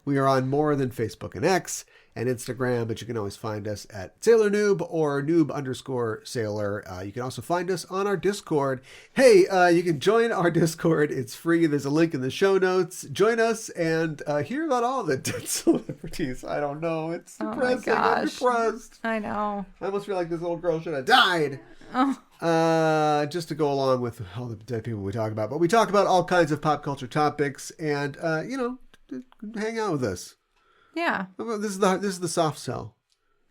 we are on more than Facebook and X and Instagram, but you can always find us at Sailor Noob or Noob_Sailor. You can also find us on our Discord. Hey, you can join our Discord. It's free. There's a link in the show notes. Join us and hear about all the dead celebrities. I don't know. It's depressing. I'm depressed. I know. I almost feel like this little girl should have died. Just to go along with all the dead people we talk about. But we talk about all kinds of pop culture topics and, hang out with us. Yeah. This is the soft sell.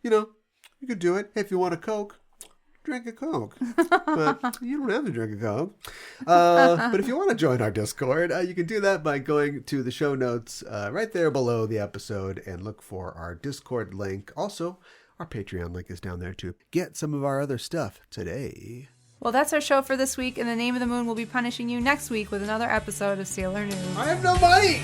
You could do it. If you want a Coke, drink a Coke. But you don't have to drink a Coke. But if you want to join our Discord, you can do that by going to the show notes right there below the episode and look for our Discord link. Also, our Patreon link is down there to get some of our other stuff today. Well, that's our show for this week, and the Name of the Moon will be punishing you next week with another episode of Sailor News. I have no money!